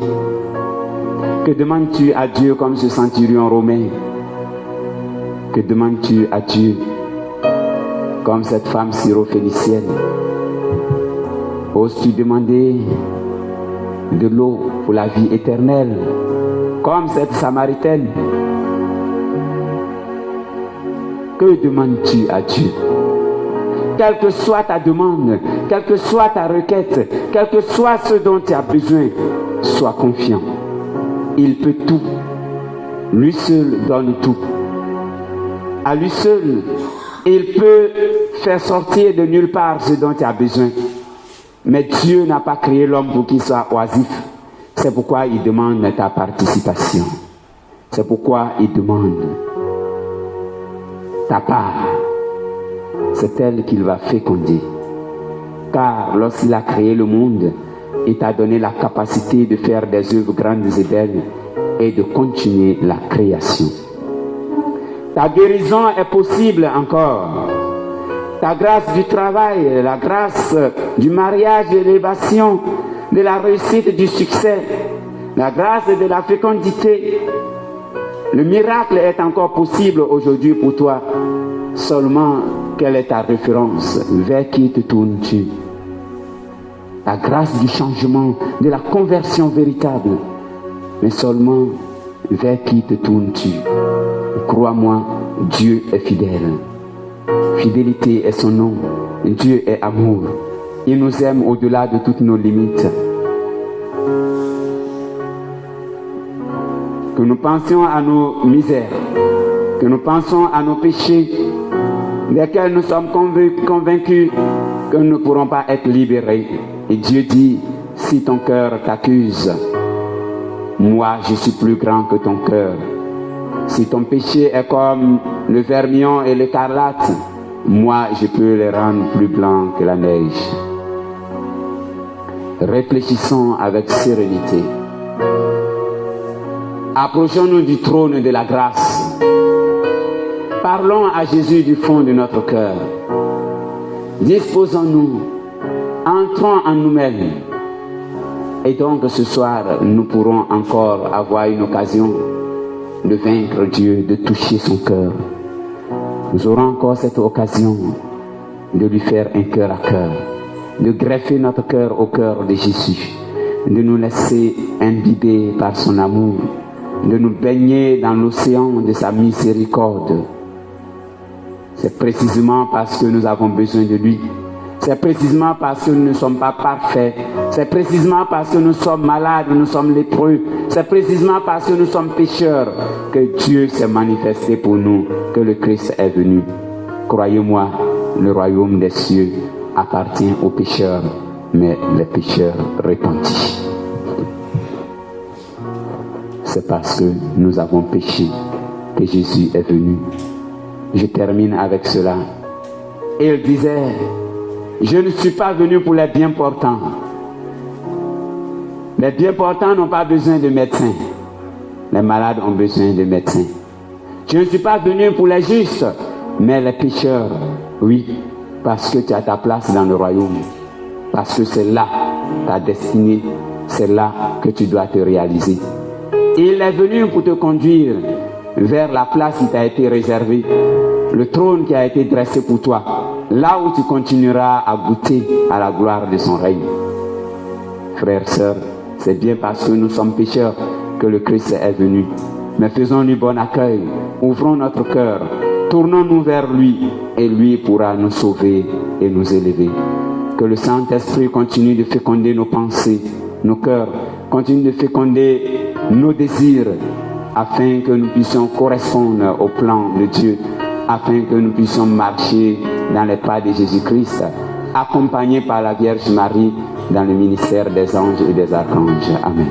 Que demandes-tu à Dieu comme ce centurion romain? Que demandes-tu à Dieu comme cette femme syrophénicienne? Oses-tu demander de l'eau pour la vie éternelle, comme cette Samaritaine? Que demandes-tu à Dieu? Quelle que soit ta demande, quelle que soit ta requête, quel que soit ce dont tu as besoin, sois confiant. Il peut tout. Lui seul donne tout. À lui seul, il peut faire sortir de nulle part ce dont tu as besoin. Mais Dieu n'a pas créé l'homme pour qu'il soit oisif. C'est pourquoi il demande ta participation. C'est pourquoi il demande ta part. C'est elle qu'il va féconder. Car lorsqu'il a créé le monde, il t'a donné la capacité de faire des œuvres grandes et belles et de continuer la création. Ta guérison est possible encore. Ta grâce du travail, la grâce du mariage, de l'élévation, de la réussite, du succès, la grâce de la fécondité. Le miracle est encore possible aujourd'hui pour toi. Seulement, quelle est ta référence? Vers qui te tournes-tu? La grâce du changement, de la conversion véritable. Mais seulement, vers qui te tournes-tu? Crois-moi, Dieu est fidèle. Fidélité est son nom. Dieu est amour. Il nous aime au-delà de toutes nos limites. que nous pensions à nos misères, que nous pensons à nos péchés, desquels nous sommes convaincus que nous ne pourrons pas être libérés. Et Dieu dit, si ton cœur t'accuse, moi je suis plus grand que ton cœur. Si ton péché est comme le vermillon et l'écarlate, moi je peux les rendre plus blancs que la neige. Réfléchissons avec sérénité. Approchons-nous du trône de la grâce. Parlons à Jésus du fond de notre cœur. Disposons-nous, entrons en nous-mêmes. Et donc ce soir, nous pourrons encore avoir une occasion de vaincre Dieu, de toucher son cœur. Nous aurons encore cette occasion de lui faire un cœur à cœur, de greffer notre cœur au cœur de Jésus, de nous laisser imbiber par son amour, de nous baigner dans l'océan de sa miséricorde. C'est précisément parce que nous avons besoin de lui. C'est précisément parce que nous ne sommes pas parfaits. C'est précisément parce que nous sommes malades, nous sommes lépreux. C'est précisément parce que nous sommes pécheurs que Dieu s'est manifesté pour nous, que le Christ est venu. Croyez-moi, le royaume des cieux appartient aux pécheurs, mais les pécheurs repentis. C'est parce que nous avons péché que Jésus est venu. Je termine avec cela. Et il disait, je ne suis pas venu pour les bien portants. Les bien portants n'ont pas besoin de médecins. Les malades ont besoin de médecins. Je ne suis pas venu pour les justes, mais les pécheurs, oui, parce que tu as ta place dans le royaume. Parce que c'est là ta destinée, c'est là que tu dois te réaliser. Il est venu pour te conduire vers la place qui t'a été réservée, le trône qui a été dressé pour toi, là où tu continueras à goûter à la gloire de son règne. Frères, sœurs, c'est bien parce que nous sommes pécheurs que le Christ est venu. Mais faisons-lui bon accueil, ouvrons notre cœur, tournons-nous vers lui et lui pourra nous sauver et nous élever. Que le Saint-Esprit continue de féconder nos pensées, nos cœurs, continue de féconder nos désirs, afin que nous puissions correspondre au plan de Dieu, afin que nous puissions marcher dans les pas de Jésus-Christ, accompagnés par la Vierge Marie dans le ministère des anges et des archanges. Amen.